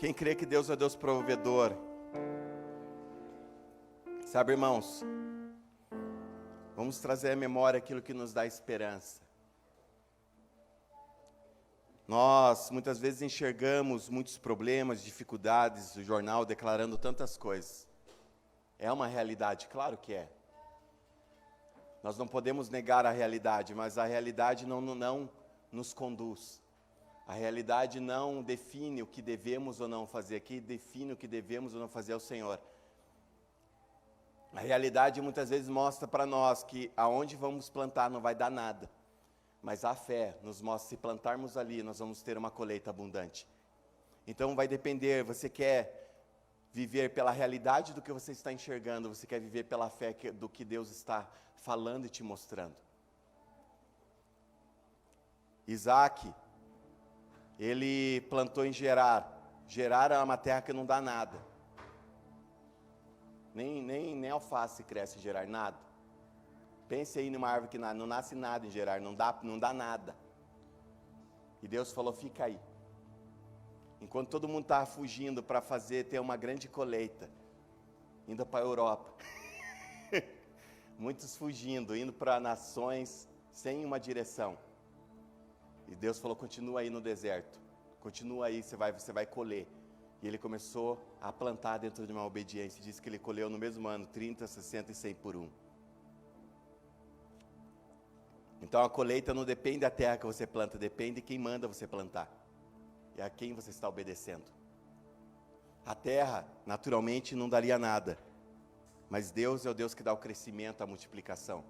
Quem crê que Deus é Deus provedor? Sabe, irmãos, vamos trazer à memória aquilo que nos dá esperança. Nós, muitas vezes, enxergamos muitos problemas, dificuldades, o jornal declarando tantas coisas. É uma realidade, claro que é. Nós não podemos negar a realidade, mas a realidade não nos conduz. A realidade não define o que devemos ou não fazer. Quem define o que devemos ou não fazer é o Senhor. A realidade muitas vezes mostra para nós que aonde vamos plantar não vai dar nada. Mas a fé nos mostra que se plantarmos ali, nós vamos ter uma colheita abundante. Então vai depender, você quer viver pela realidade do que você está enxergando, você quer viver pela fé do que Deus está falando e te mostrando. Isaac, ele plantou em Gerar. Gerar é uma terra que não dá nada. Nem alface cresce em Gerar, nada. Pense aí numa árvore que não nasce nada em Gerar, não dá nada. E Deus falou, fica aí. Enquanto todo mundo estava fugindo para ter uma grande colheita, indo para a Europa. Muitos fugindo, indo para nações sem uma direção. E Deus falou, continua aí no deserto. Continua aí, você vai colher. E ele começou a plantar dentro de uma obediência. Diz que ele colheu no mesmo ano 30, 60 e 100 por um. Então a colheita não depende da terra que você planta, depende de quem manda você plantar. E a quem você está obedecendo. A terra, naturalmente, não daria nada. Mas Deus é o Deus que dá o crescimento, a multiplicação.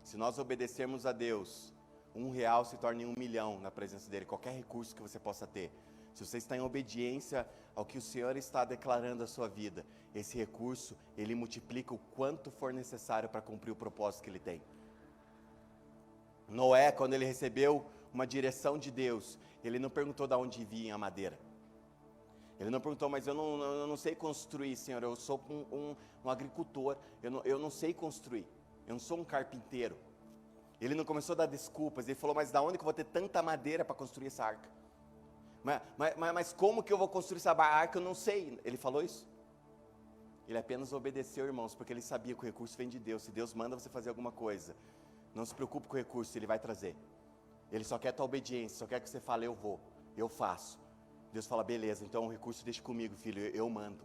Se nós obedecermos a Deus, R$1 se torna em 1 milhão na presença dEle. Qualquer recurso que você possa ter. Se você está em obediência ao que o Senhor está declarando à sua vida, esse recurso, Ele multiplica o quanto for necessário para cumprir o propósito que Ele tem. Noé, quando ele recebeu uma direção de Deus, ele não perguntou de onde vinha a madeira. Ele não perguntou, mas eu não sei construir, Senhor, eu sou um agricultor, eu não sei construir, eu não sou um carpinteiro. Ele não começou a dar desculpas, ele falou, mas da onde que eu vou ter tanta madeira para construir essa arca? Mas como que eu vou construir essa arca? Eu não sei. Ele falou isso? Ele apenas obedeceu, irmãos, porque ele sabia que o recurso vem de Deus. Se Deus manda você fazer alguma coisa, não se preocupe com o recurso, Ele vai trazer. Ele só quer a tua obediência, só quer que você fale, eu vou, eu faço. Deus fala, beleza, então o recurso deixa comigo, filho, eu mando.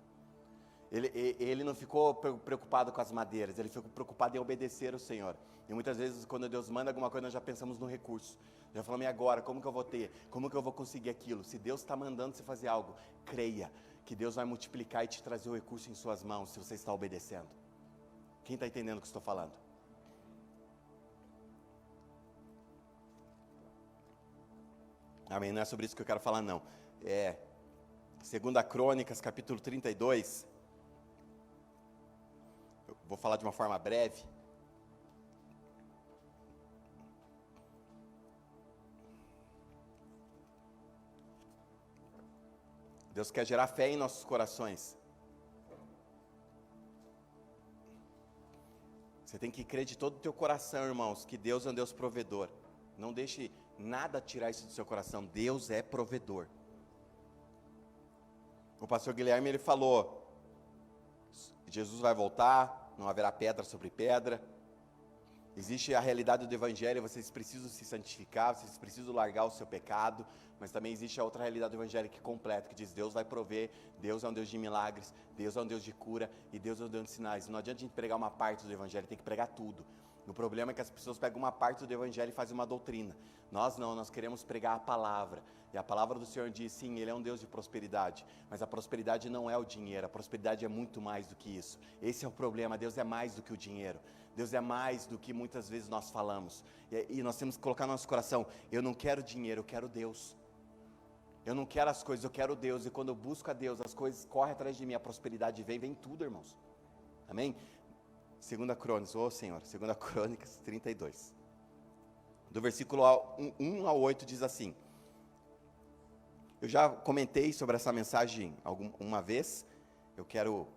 Ele não ficou preocupado com as madeiras, ele ficou preocupado em obedecer ao Senhor. E muitas vezes, quando Deus manda alguma coisa, nós já pensamos no recurso. Já falamos, e agora, como que eu vou ter? Como que eu vou conseguir aquilo? Se Deus está mandando você fazer algo, creia que Deus vai multiplicar e te trazer o recurso em suas mãos, se você está obedecendo. Quem está entendendo o que estou falando? Amém, não é sobre isso que eu quero falar, não. 2 Crônicas, capítulo 32. Eu vou falar de uma forma breve. Deus quer gerar fé em nossos corações. Você tem que crer de todo o teu coração, irmãos, que Deus é um Deus provedor. Não deixe nada tirar isso do seu coração. Deus é provedor. O pastor Guilherme, ele falou, Jesus vai voltar, não haverá pedra sobre pedra. Existe a realidade do evangelho, vocês precisam se santificar, vocês precisam largar o seu pecado, mas também existe a outra realidade do evangelho que completa, que diz, Deus vai prover, Deus é um Deus de milagres, Deus é um Deus de cura, e Deus é um Deus de sinais. Não adianta a gente pregar uma parte do evangelho, tem que pregar tudo. O problema é que as pessoas pegam uma parte do evangelho e fazem uma doutrina. Nós não, nós queremos pregar a palavra. E a palavra do Senhor diz, sim, Ele é um Deus de prosperidade. Mas a prosperidade não é o dinheiro, a prosperidade é muito mais do que isso. Esse é o problema, Deus é mais do que o dinheiro. Deus é mais do que muitas vezes nós falamos. E nós temos que colocar no nosso coração, eu não quero dinheiro, eu quero Deus. Eu não quero as coisas, eu quero Deus. E quando eu busco a Deus, as coisas correm atrás de mim, a prosperidade vem tudo, irmãos. Amém? 2 Crônicas, Senhor, 2 Crônicas 32. Do versículo 1 ao 8 diz assim. Eu já comentei sobre essa mensagem uma vez. Eu quero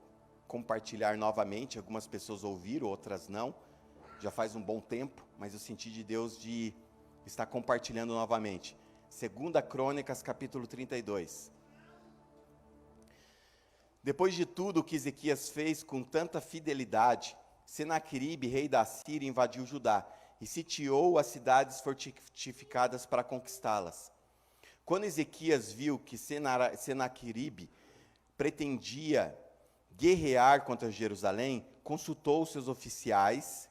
compartilhar novamente. Algumas pessoas ouviram, outras não. Já faz um bom tempo, mas eu senti de Deus de estar compartilhando novamente. 2 Crônicas, capítulo 32. Depois de tudo o que Ezequias fez com tanta fidelidade, Senaqueribe, rei da Síria, invadiu Judá e sitiou as cidades fortificadas para conquistá-las. Quando Ezequias viu que Senaqueribe pretendia guerrear contra Jerusalém, consultou seus oficiais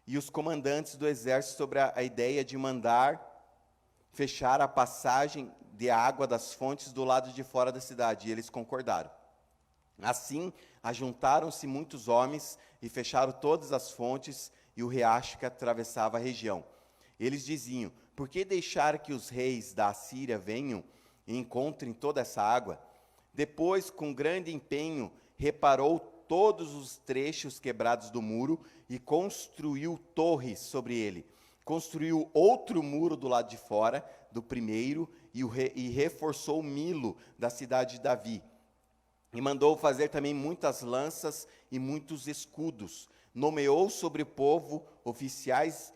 e os comandantes do exército sobre a ideia de mandar fechar a passagem de água das fontes do lado de fora da cidade, e eles concordaram. Assim, ajuntaram-se muitos homens e fecharam todas as fontes e o riacho que atravessava a região. Eles diziam: por que deixar que os reis da Assíria venham e encontrem toda essa água? Depois, com grande empenho, reparou todos os trechos quebrados do muro e construiu torres sobre ele. Construiu outro muro do lado de fora do primeiro e reforçou Milo da cidade de Davi. E mandou fazer também muitas lanças e muitos escudos. Nomeou sobre o povo oficiais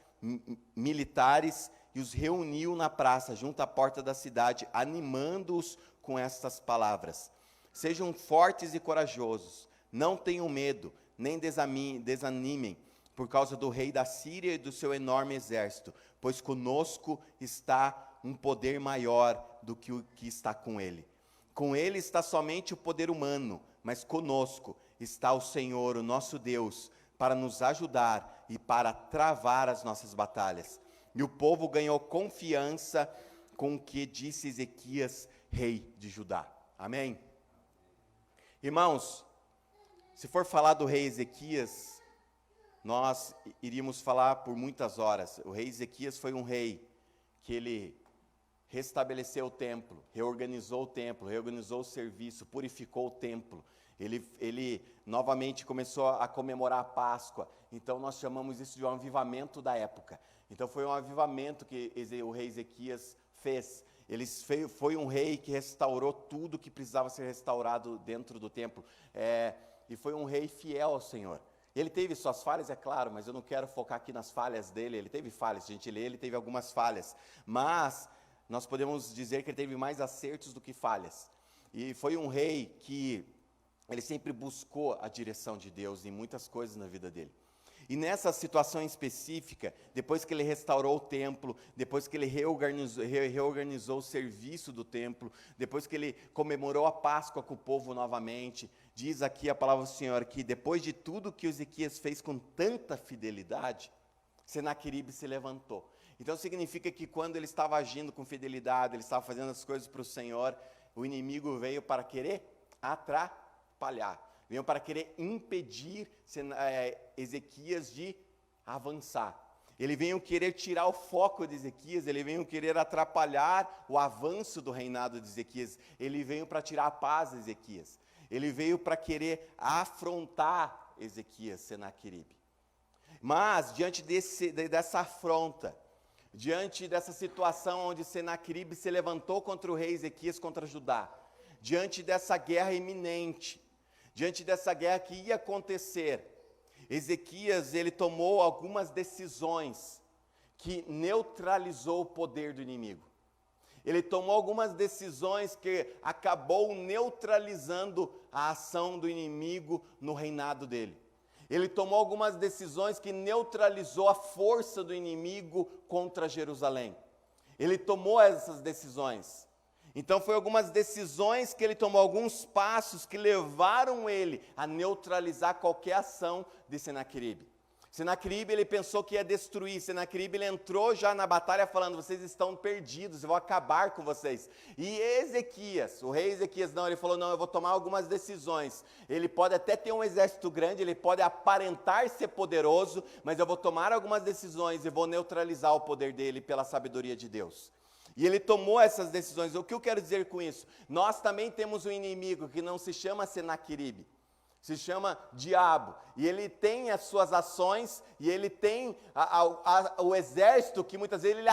militares e os reuniu na praça, junto à porta da cidade, animando-os com estas palavras: sejam fortes e corajosos, não tenham medo, nem desanimem, por causa do rei da Síria e do seu enorme exército, pois conosco está um poder maior do que o que está com ele. Com ele está somente o poder humano, mas conosco está o Senhor, o nosso Deus, para nos ajudar e para travar as nossas batalhas. E o povo ganhou confiança com o que disse Ezequias, rei de Judá. Amém? Irmãos, se for falar do rei Ezequias, nós iríamos falar por muitas horas. O rei Ezequias foi um rei que ele restabeleceu o templo, reorganizou o serviço, purificou o templo. Ele novamente começou a comemorar a Páscoa. Então nós chamamos isso de um avivamento da época. Então foi um avivamento que o rei Ezequias fez. Foi um rei que restaurou tudo que precisava ser restaurado dentro do templo. E foi um rei fiel ao Senhor. Ele teve suas falhas, é claro, mas eu não quero focar aqui nas falhas dele. Ele teve falhas, a gente lê, ele teve algumas falhas. Mas nós podemos dizer que ele teve mais acertos do que falhas. E foi um rei que ele sempre buscou a direção de Deus em muitas coisas na vida dele. E nessa situação específica, depois que ele restaurou o templo, depois que ele reorganizou o serviço do templo, depois que ele comemorou a Páscoa com o povo novamente, diz aqui a palavra do Senhor que depois de tudo que Ezequias fez com tanta fidelidade, Senaqueribe se levantou. Então significa que quando ele estava agindo com fidelidade, ele estava fazendo as coisas para o Senhor, o inimigo veio para querer atrapalhar. Veio para querer impedir Ezequias de avançar. Ele veio querer tirar o foco de Ezequias, ele veio querer atrapalhar o avanço do reinado de Ezequias. Ele veio para tirar a paz de Ezequias. Ele veio para querer afrontar Ezequias, Senaqueribe. Mas, diante dessa afronta, diante dessa situação onde Senaqueribe se levantou contra o rei Ezequias, contra Judá, diante dessa guerra iminente, diante dessa guerra que ia acontecer, Ezequias, ele tomou algumas decisões que neutralizou o poder do inimigo. Ele tomou algumas decisões que acabou neutralizando a ação do inimigo no reinado dele. Ele tomou algumas decisões que neutralizou a força do inimigo contra Jerusalém. Ele tomou essas decisões. Então, foi algumas decisões que ele tomou, alguns passos que levaram ele a neutralizar qualquer ação de Senaqueribe. Senaqueribe, ele pensou que ia destruir. Senaqueribe, ele entrou já na batalha falando: vocês estão perdidos, eu vou acabar com vocês. E Ezequias, o rei Ezequias, não, ele falou: não, eu vou tomar algumas decisões. Ele pode até ter um exército grande, ele pode aparentar ser poderoso, mas eu vou tomar algumas decisões e vou neutralizar o poder dele pela sabedoria de Deus. E ele tomou essas decisões. O que eu quero dizer com isso? Nós também temos um inimigo que não se chama Senaqueribe, se chama diabo, e ele tem as suas ações, e ele tem o exército que muitas vezes ele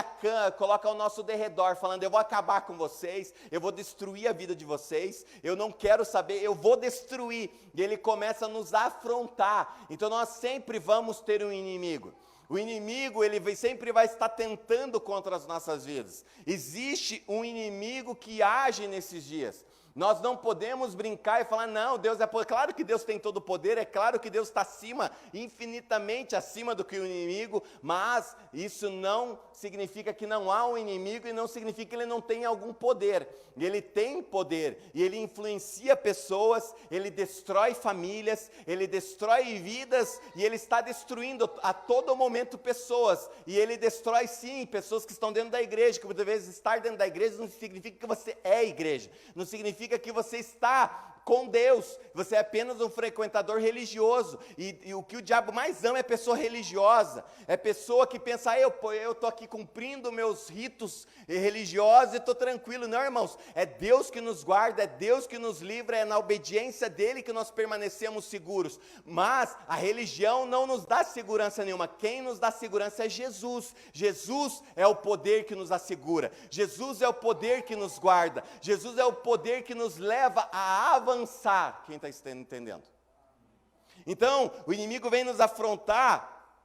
coloca ao nosso derredor, falando: eu vou acabar com vocês, eu vou destruir a vida de vocês, eu não quero saber, eu vou destruir, e ele começa a nos afrontar. Então nós sempre vamos ter um inimigo. O inimigo, ele sempre vai estar tentando contra as nossas vidas. Existe um inimigo que age nesses dias. Nós não podemos brincar e falar, não, Deus é poder. Claro que Deus tem todo o poder, é claro que Deus está acima, infinitamente acima do que o inimigo, mas isso não significa que não há um inimigo e não significa que ele não tem algum poder. Ele tem poder e ele influencia pessoas, ele destrói famílias, ele destrói vidas e ele está destruindo a todo momento pessoas. E ele destrói sim pessoas que estão dentro da igreja, que muitas vezes estar dentro da igreja não significa que você é igreja, não significa que você está com Deus, você é apenas um frequentador religioso, e o que o diabo mais ama é pessoa religiosa, é pessoa que pensa, eu estou aqui cumprindo meus ritos religiosos e estou tranquilo. Não, irmãos, é Deus que nos guarda, é Deus que nos livra, é na obediência dEle que nós permanecemos seguros, mas a religião não nos dá segurança nenhuma. Quem nos dá segurança é Jesus. Jesus é o poder que nos assegura, Jesus é o poder que nos guarda, Jesus é o poder que nos leva a avançar. Quem está entendendo? Então, o inimigo vem nos afrontar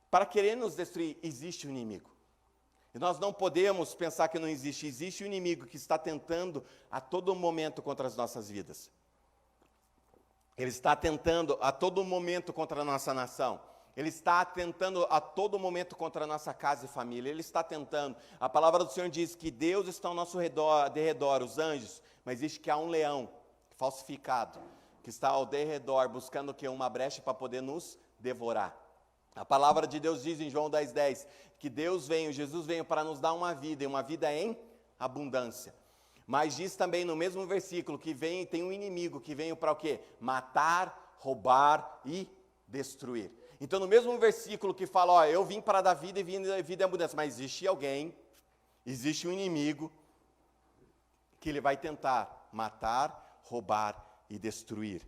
para querer nos destruir. Existe um inimigo. E nós não podemos pensar que não existe. Existe um inimigo que está tentando a todo momento contra as nossas vidas. Ele está tentando a todo momento contra a nossa nação. Ele está tentando a todo momento contra a nossa casa e família. Ele está tentando. A palavra do Senhor diz que Deus está ao nosso derredor, os anjos, mas diz que há um leão falsificado, que está ao derredor, buscando o quê? Uma brecha para poder nos devorar. A palavra de Deus diz em João 10,10, que Jesus veio para nos dar uma vida, e uma vida em abundância. Mas diz também no mesmo versículo, que tem um inimigo, que veio para o quê? Matar, roubar e destruir. Então no mesmo versículo que fala, eu vim para dar vida e vida em abundância, mas existe alguém, existe um inimigo, que ele vai tentar matar, roubar e destruir.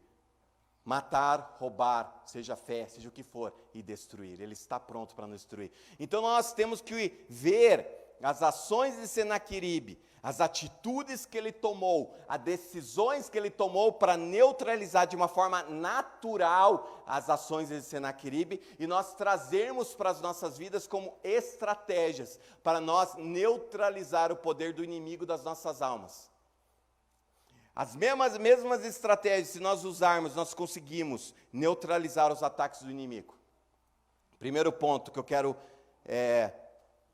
Matar, roubar, seja fé, seja o que for, e destruir. Ele está pronto para nos destruir. Então nós temos que ver as ações de Senaqueribe, as atitudes que ele tomou, as decisões que ele tomou para neutralizar de uma forma natural as ações de Senaqueribe, e nós trazermos para as nossas vidas como estratégias para nós neutralizar o poder do inimigo das nossas almas. As mesmas estratégias, se nós usarmos, nós conseguimos neutralizar os ataques do inimigo. Primeiro ponto que eu quero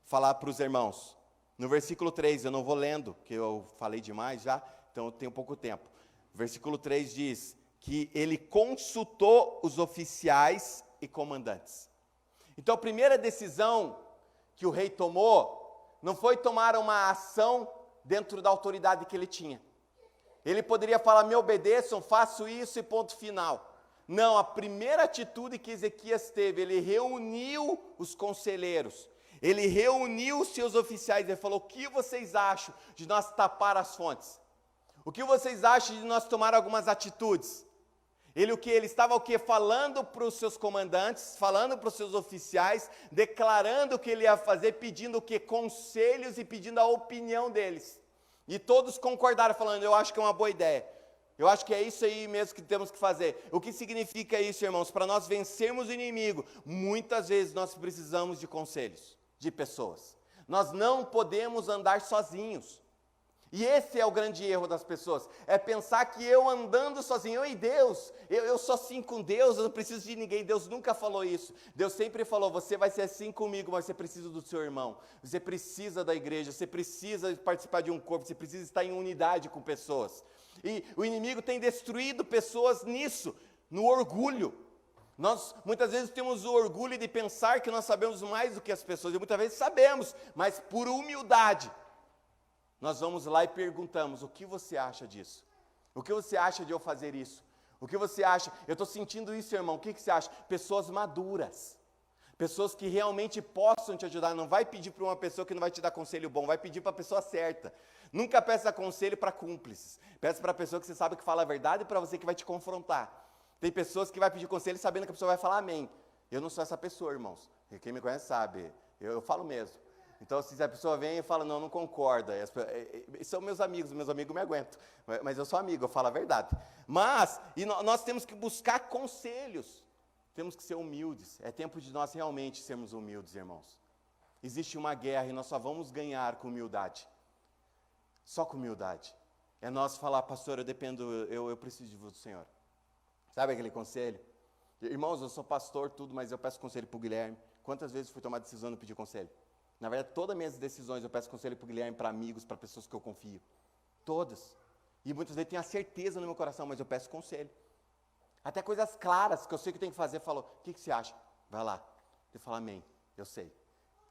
falar para os irmãos. No versículo 3, eu não vou lendo, que eu falei demais já, então eu tenho pouco tempo. Versículo 3 diz que ele consultou os oficiais e comandantes. Então a primeira decisão que o rei tomou, não foi tomar uma ação dentro da autoridade que ele tinha. Ele poderia falar, me obedeçam, faço isso e ponto final. Não, a primeira atitude que Ezequias teve, ele reuniu os conselheiros, ele reuniu os seus oficiais, ele falou, o que vocês acham de nós tapar as fontes? O que vocês acham de nós tomar algumas atitudes? Ele estava o quê? Falando para os seus comandantes, falando para os seus oficiais, declarando o que ele ia fazer, pedindo o quê? Conselhos e pedindo a opinião deles. E todos concordaram, falando, eu acho que é uma boa ideia. Eu acho que é isso aí mesmo que temos que fazer. O que significa isso, irmãos? Para nós vencermos o inimigo, muitas vezes nós precisamos de conselhos, de pessoas. Nós não podemos andar sozinhos. E esse é o grande erro das pessoas, é pensar que eu andando sozinho, eu e Deus, eu sou assim com Deus, eu não preciso de ninguém. Deus nunca falou isso. Deus sempre falou, você vai ser assim comigo, mas você precisa do seu irmão, você precisa da igreja, você precisa participar de um corpo, você precisa estar em unidade com pessoas. E o inimigo tem destruído pessoas nisso, no orgulho. Nós muitas vezes temos o orgulho de pensar que nós sabemos mais do que as pessoas, e muitas vezes sabemos, mas por humildade, nós vamos lá e perguntamos, o que você acha disso? O que você acha de eu fazer isso? O que você acha? Eu estou sentindo isso, irmão, o que você acha? Pessoas maduras, pessoas que realmente possam te ajudar. Não vai pedir para uma pessoa que não vai te dar conselho bom, vai pedir para a pessoa certa. Nunca peça conselho para cúmplices, peça para a pessoa que você sabe que fala a verdade e para você que vai te confrontar. Tem pessoas que vai pedir conselho sabendo que a pessoa vai falar amém. Eu não sou essa pessoa, irmãos, quem me conhece sabe, eu falo mesmo. Então, se a pessoa vem e fala, não concorda, são meus amigos me aguentam, mas eu sou amigo, eu falo a verdade. Mas, nós temos que buscar conselhos, temos que ser humildes, é tempo de nós realmente sermos humildes, irmãos. Existe uma guerra e nós só vamos ganhar com humildade, só com humildade. É nós falar, pastor, eu preciso do Senhor. Sabe aquele conselho? Irmãos, eu sou pastor, tudo, mas eu peço conselho para o Guilherme. Quantas vezes fui tomar decisão e não pedi conselho? Na verdade, todas as minhas decisões eu peço conselho para o Guilherme, para amigos, para pessoas que eu confio. Todas. E muitas vezes tenho a certeza no meu coração, mas eu peço conselho. Até coisas claras que eu sei que tem que fazer, falou, o que você acha? Vai lá. Ele fala, amém, eu sei.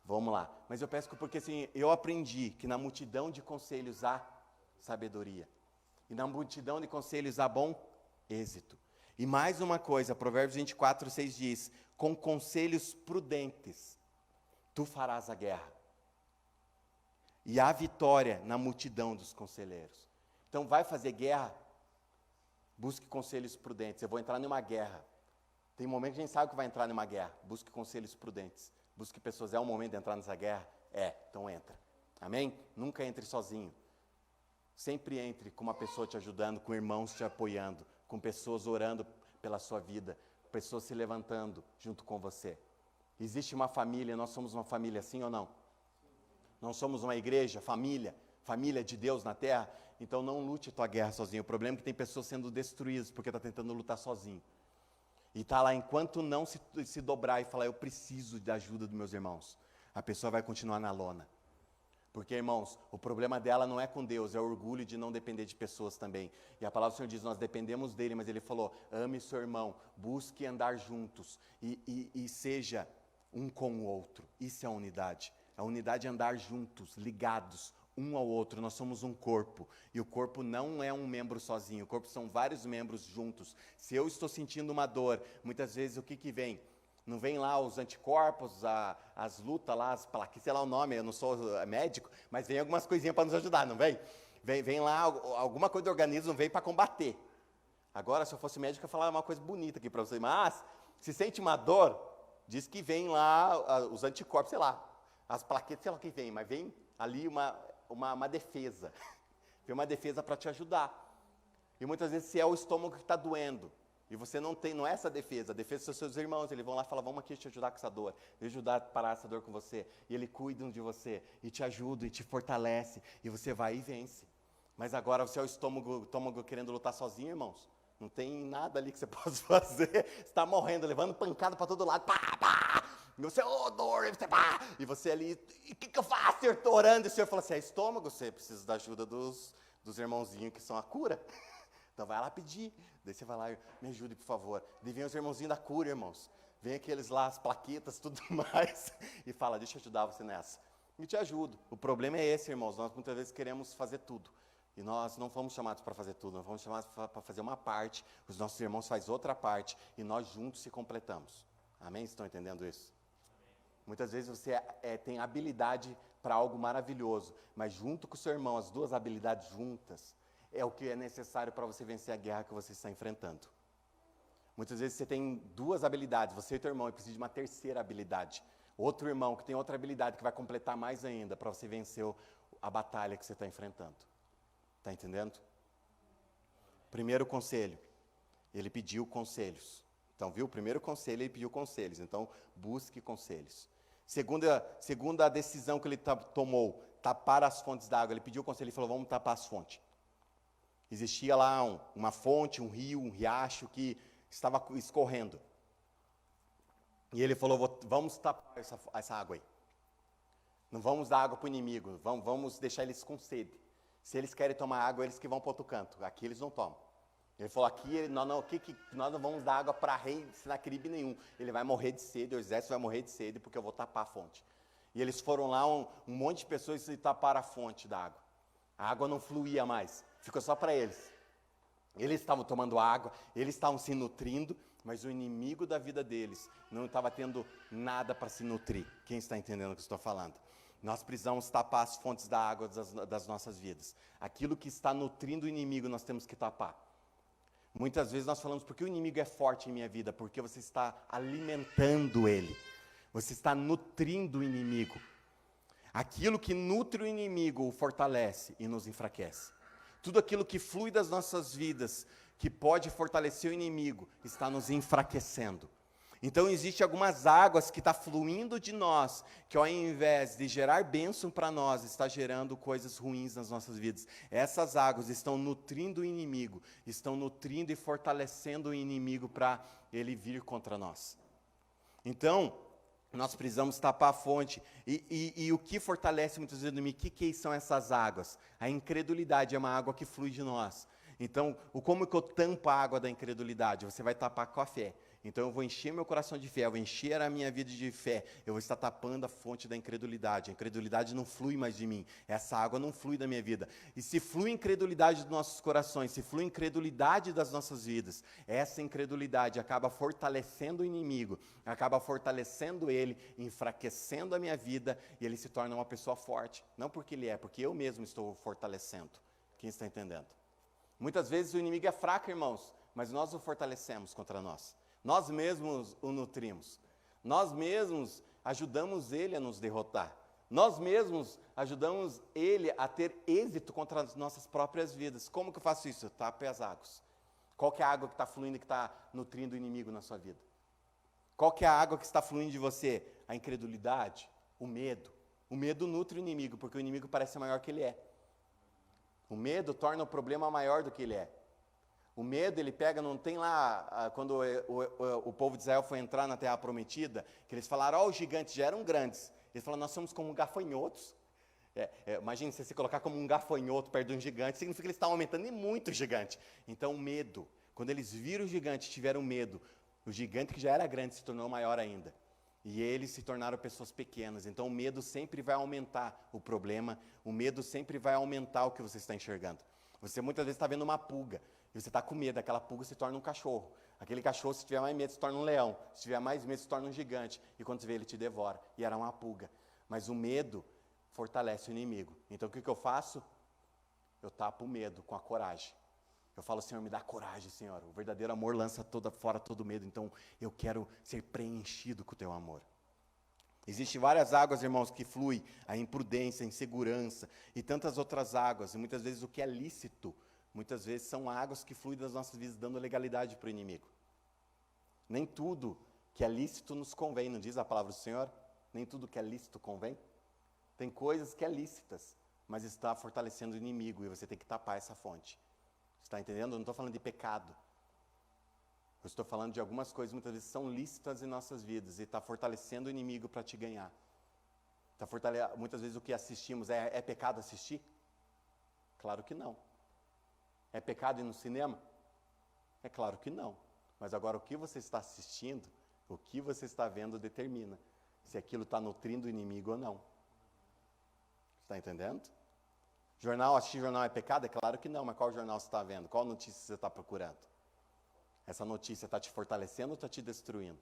Vamos lá. Mas eu peço porque assim, eu aprendi que na multidão de conselhos há sabedoria. E na multidão de conselhos há bom êxito. E mais uma coisa, Provérbios 24, 6 diz, com conselhos prudentes, tu farás a guerra. E há vitória na multidão dos conselheiros. Então vai fazer guerra, busque conselhos prudentes. Eu vou entrar numa guerra. Tem momento que a gente sabe que vai entrar numa guerra. Busque conselhos prudentes. Busque pessoas. É o momento de entrar nessa guerra? Então entra. Amém? Nunca entre sozinho. Sempre entre com uma pessoa te ajudando, com irmãos te apoiando, com pessoas orando pela sua vida, pessoas se levantando junto com você. Existe uma família, nós somos uma família, sim ou não? Não somos uma igreja, família de Deus na terra? Então não lute a tua guerra sozinho. O problema é que tem pessoas sendo destruídas porque está tentando lutar sozinho. E está lá, enquanto não se dobrar e falar, eu preciso da ajuda dos meus irmãos, a pessoa vai continuar na lona. Porque, irmãos, o problema dela não é com Deus, é o orgulho de não depender de pessoas também. E a palavra do Senhor diz, nós dependemos dele, mas ele falou, ame seu irmão, busque andar juntos e seja um com o outro. Isso é a unidade. A unidade é andar juntos, ligados, um ao outro. Nós somos um corpo. E o corpo não é um membro sozinho, o corpo são vários membros juntos. Se eu estou sentindo uma dor, muitas vezes o que vem? Não vem lá os anticorpos, as lutas lá, as plaquetas, sei lá o nome, eu não sou médico, mas vem algumas coisinhas para nos ajudar, não vem? Vem lá, alguma coisa do organismo vem para combater. Agora, se eu fosse médico, eu ia falar uma coisa bonita aqui para você, mas se sente uma dor, diz que vem lá os anticorpos, sei lá, as plaquetas, sei lá o que vem, mas vem ali uma defesa. Vem uma defesa para te ajudar. E muitas vezes se é o estômago que está doendo, e você não é essa defesa, a defesa são seus irmãos, eles vão lá e falam, vamos aqui te ajudar com essa dor, eu ajudar a parar essa dor com você, e eles cuidam de você, e te ajudam, e te fortalece, e você vai e vence. Mas agora você é o estômago querendo lutar sozinho, irmãos, não tem nada ali que você possa fazer, você está morrendo, levando pancada para todo lado, pá, pá, e você, dor, e você, pá, e você ali, o que eu faço? Eu estou orando, e o Senhor fala assim, é estômago, você precisa da ajuda dos irmãozinhos que são a cura. Então vai lá pedir, daí você vai lá, me ajude por favor. Daí vem os irmãozinhos da cura, irmãos. Vem aqueles lá, as plaquetas, tudo mais, e fala, deixa eu ajudar você nessa. E te ajudo. O problema é esse, irmãos, nós muitas vezes queremos fazer tudo. E nós não fomos chamados para fazer tudo, nós fomos chamados para fazer uma parte, os nossos irmãos fazem outra parte, e nós juntos se completamos. Amém? Vocês estão entendendo isso? Muitas vezes você tem habilidade para algo maravilhoso, mas junto com o seu irmão, as duas habilidades juntas, é o que é necessário para você vencer a guerra que você está enfrentando. Muitas vezes você tem duas habilidades, você e teu irmão, e precisa de uma terceira habilidade. Outro irmão que tem outra habilidade que vai completar mais ainda para você vencer a batalha que você está enfrentando. Está entendendo? Primeiro conselho, ele pediu conselhos. Então, viu? Primeiro conselho, ele pediu conselhos. Então, busque conselhos. Segunda decisão que ele tomou, tapar as fontes d'água. Ele pediu conselho, ele falou, vamos tapar as fontes. Existia lá uma fonte, um rio, um riacho que estava escorrendo. E ele falou, vamos tapar essa água aí. Não vamos dar água para o inimigo, vamos deixar eles com sede. Se eles querem tomar água, eles que vão para outro canto. Aqui eles não tomam. Ele falou, aqui nós não vamos dar água para rei Senaqueribe nenhum. Ele vai morrer de sede, o exército vai morrer de sede, porque eu vou tapar a fonte. E eles foram lá, um monte de pessoas, e taparam a fonte da água. A água não fluía mais, ficou só para eles. Eles estavam tomando água, eles estavam se nutrindo, mas o inimigo da vida deles não estava tendo nada para se nutrir. Quem está entendendo o que eu estou falando? Nós precisamos tapar as fontes da água das nossas vidas. Aquilo que está nutrindo o inimigo, nós temos que tapar. Muitas vezes nós falamos, porque o inimigo é forte em minha vida? Porque você está alimentando ele. Você está nutrindo o inimigo. Aquilo que nutre o inimigo o fortalece e nos enfraquece. Tudo aquilo que flui das nossas vidas, que pode fortalecer o inimigo, está nos enfraquecendo. Então, existem algumas águas que estão fluindo de nós, que ao invés de gerar bênção para nós, está gerando coisas ruins nas nossas vidas. Essas águas estão nutrindo o inimigo, estão nutrindo e fortalecendo o inimigo para ele vir contra nós. Então, nós precisamos tapar a fonte. E o que fortalece muitas vezes o inimigo? O que são essas águas? A incredulidade é uma água que flui de nós. Então, como que eu tampo a água da incredulidade? Você vai tapar com a fé. Então eu vou encher meu coração de fé, eu vou encher a minha vida de fé, eu vou estar tapando a fonte da incredulidade. A incredulidade não flui mais de mim, essa água não flui da minha vida. E se flui incredulidade dos nossos corações, se flui incredulidade das nossas vidas, essa incredulidade acaba fortalecendo o inimigo, acaba fortalecendo ele, enfraquecendo a minha vida, e ele se torna uma pessoa forte. Não porque ele é, porque eu mesmo estou fortalecendo. Quem está entendendo? Muitas vezes o inimigo é fraco, irmãos, mas nós o fortalecemos contra nós. Nós mesmos o nutrimos. Nós mesmos ajudamos ele a nos derrotar. Nós mesmos ajudamos ele a ter êxito contra as nossas próprias vidas. Como que eu faço isso? Eu tapo as águas. Qual que é a água que está fluindo e que está nutrindo o inimigo na sua vida? Qual que é a água que está fluindo de você? A incredulidade, o medo. O medo nutre o inimigo, porque o inimigo parece maior que ele é. O medo torna o problema maior do que ele é. O medo, ele pega, não tem lá, quando o povo de Israel foi entrar na Terra Prometida, que eles falaram, os gigantes já eram grandes. Eles falaram, nós somos como gafanhotos. Imagina, se você colocar como um gafanhoto perto de um gigante, significa que eles estão aumentando e muito o gigante. Então, o medo, quando eles viram o gigante, tiveram medo, o gigante que já era grande se tornou maior ainda. E eles se tornaram pessoas pequenas. Então, o medo sempre vai aumentar o problema, o medo sempre vai aumentar o que você está enxergando. Você muitas vezes está vendo uma pulga, e você está com medo, aquela pulga se torna um cachorro. Aquele cachorro, se tiver mais medo, se torna um leão. Se tiver mais medo, se torna um gigante. E quando você vê, ele te devora. E era uma pulga. Mas o medo fortalece o inimigo. Então, o que eu faço? Eu tapo o medo com a coragem. Eu falo, Senhor, me dá coragem, Senhor. O verdadeiro amor lança fora todo medo. Então, eu quero ser preenchido com o teu amor. Existem várias águas, irmãos, que fluem. A imprudência, a insegurança e tantas outras águas. E muitas vezes o que é lícito, muitas vezes são águas que fluem das nossas vidas, dando legalidade para o inimigo. Nem tudo que é lícito nos convém, não diz a palavra do Senhor? Nem tudo que é lícito convém. Tem coisas que é lícitas, mas está fortalecendo o inimigo e você tem que tapar essa fonte. Está entendendo? Eu não estou falando de pecado. Eu estou falando de algumas coisas que muitas vezes são lícitas em nossas vidas e está fortalecendo o inimigo para te ganhar. Muitas vezes o que assistimos é pecado assistir? Claro que não. É pecado ir no cinema? É claro que não. Mas agora o que você está assistindo, o que você está vendo determina se aquilo está nutrindo o inimigo ou não. Está entendendo? Assistir jornal é pecado? É claro que não, mas qual jornal você está vendo? Qual notícia você está procurando? Essa notícia está te fortalecendo ou está te destruindo?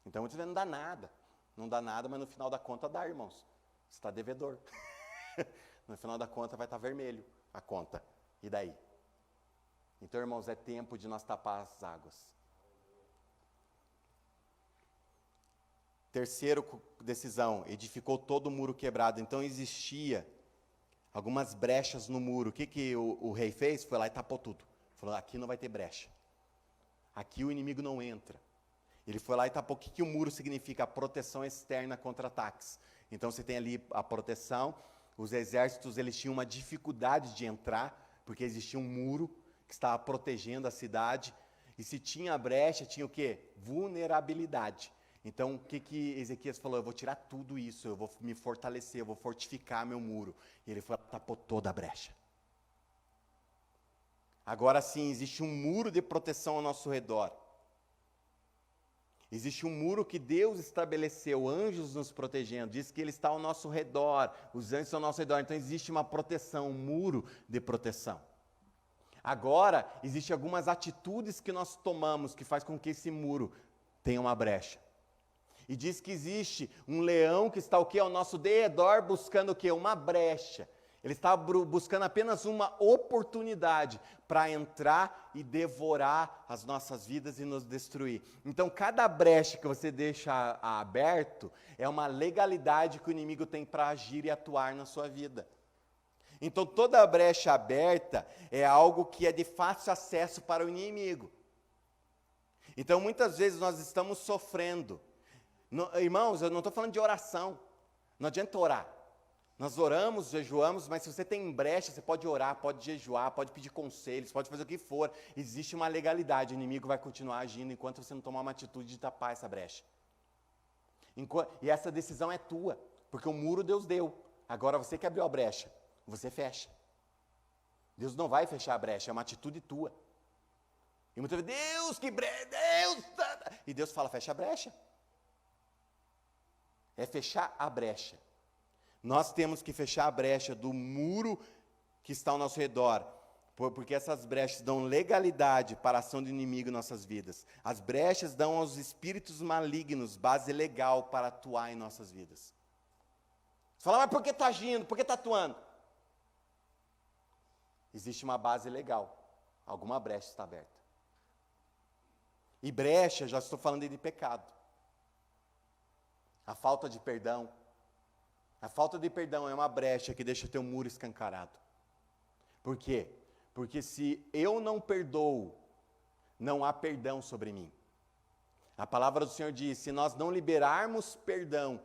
Então, muitas vezes não dá nada. Não dá nada, mas no final da conta dá, irmãos. Você está devedor. No final da conta vai estar vermelho a conta. E daí? Então, irmãos, é tempo de nós tapar as águas. Terceira decisão, edificou todo o muro quebrado. Então, existia algumas brechas no muro. O que o rei fez? Foi lá e tapou tudo. Falou, aqui não vai ter brecha. Aqui o inimigo não entra. Ele foi lá e tapou. O que o muro significa? A proteção externa contra ataques. Então, você tem ali a proteção. Os exércitos, eles tinham uma dificuldade de entrar, porque existia um muro que estava protegendo a cidade. E se tinha brecha, tinha o quê? Vulnerabilidade. Então, o que Ezequias falou? Eu vou tirar tudo isso, eu vou me fortalecer, eu vou fortificar meu muro. E ele foi lá e tapou toda a brecha. Agora sim, existe um muro de proteção ao nosso redor. Existe um muro que Deus estabeleceu, anjos nos protegendo, diz que Ele está ao nosso redor, os anjos estão ao nosso redor, então existe uma proteção, um muro de proteção. Agora, existem algumas atitudes que nós tomamos que faz com que esse muro tenha uma brecha. E diz que existe um leão que está o quê? Ao nosso redor buscando o quê? Uma brecha. Ele está buscando apenas uma oportunidade para entrar e devorar as nossas vidas e nos destruir. Então, cada brecha que você deixa aberto é uma legalidade que o inimigo tem para agir e atuar na sua vida. Então, toda brecha aberta é algo que é de fácil acesso para o inimigo. Então, muitas vezes nós estamos sofrendo. Irmãos, eu não estou falando de oração. Não adianta orar. Nós oramos, jejuamos, mas se você tem brecha, você pode orar, pode jejuar, pode pedir conselhos, pode fazer o que for. Existe uma legalidade, o inimigo vai continuar agindo enquanto você não tomar uma atitude de tapar essa brecha. E essa decisão é tua, porque o muro Deus deu. Agora você que abriu a brecha, você fecha. Deus não vai fechar a brecha, é uma atitude tua. E muitas vezes, Deus, que brecha, Deus... E Deus fala, fecha a brecha. É fechar a brecha. Nós temos que fechar a brecha do muro que está ao nosso redor, porque essas brechas dão legalidade para a ação do inimigo em nossas vidas. As brechas dão aos espíritos malignos base legal para atuar em nossas vidas. Você fala, mas por que está agindo? Por que está atuando? Existe uma base legal. Alguma brecha está aberta. E brecha, já estou falando aí de pecado. A falta de perdão. A falta de perdão é uma brecha que deixa teu muro escancarado. Por quê? Porque se eu não perdoo, não há perdão sobre mim. A palavra do Senhor diz, se nós não liberarmos perdão,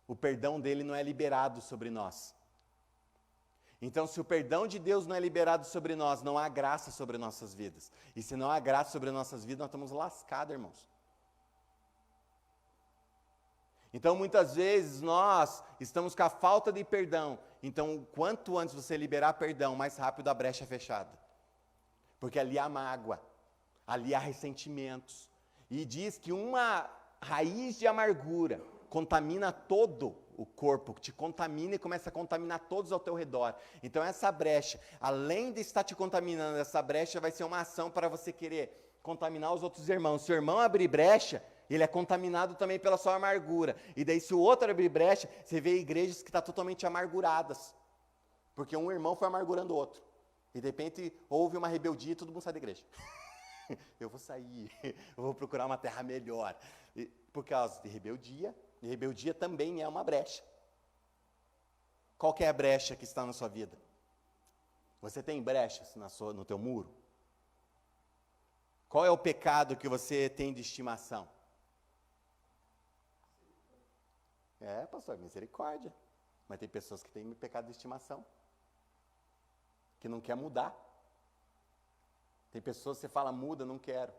o perdão dele não é liberado sobre nós. Então, se o perdão de Deus não é liberado sobre nós, não há graça sobre nossas vidas. E se não há graça sobre nossas vidas, nós estamos lascados, irmãos. Então, muitas vezes, nós estamos com a falta de perdão. Então, quanto antes você liberar perdão, mais rápido a brecha é fechada. Porque ali há mágoa, ali há ressentimentos. E diz que uma raiz de amargura contamina todo o corpo, te contamina e começa a contaminar todos ao teu redor. Então, essa brecha, além de estar te contaminando, essa brecha vai ser uma ação para você querer contaminar os outros irmãos. Se o irmão abrir brecha, ele é contaminado também pela sua amargura. E daí, se o outro abrir brecha, você vê igrejas que estão totalmente amarguradas. Porque um irmão foi amargurando o outro. E de repente, houve uma rebeldia e todo mundo sai da igreja. Eu vou sair, eu vou procurar uma terra melhor. E, por causa de rebeldia, e rebeldia também é uma brecha. Qual que é a brecha que está na sua vida? Você tem brechas no teu muro? Qual é o pecado que você tem de estimação? Pastor, misericórdia. Mas tem pessoas que têm pecado de estimação, que não quer mudar. Tem pessoas que você fala, muda, não quero.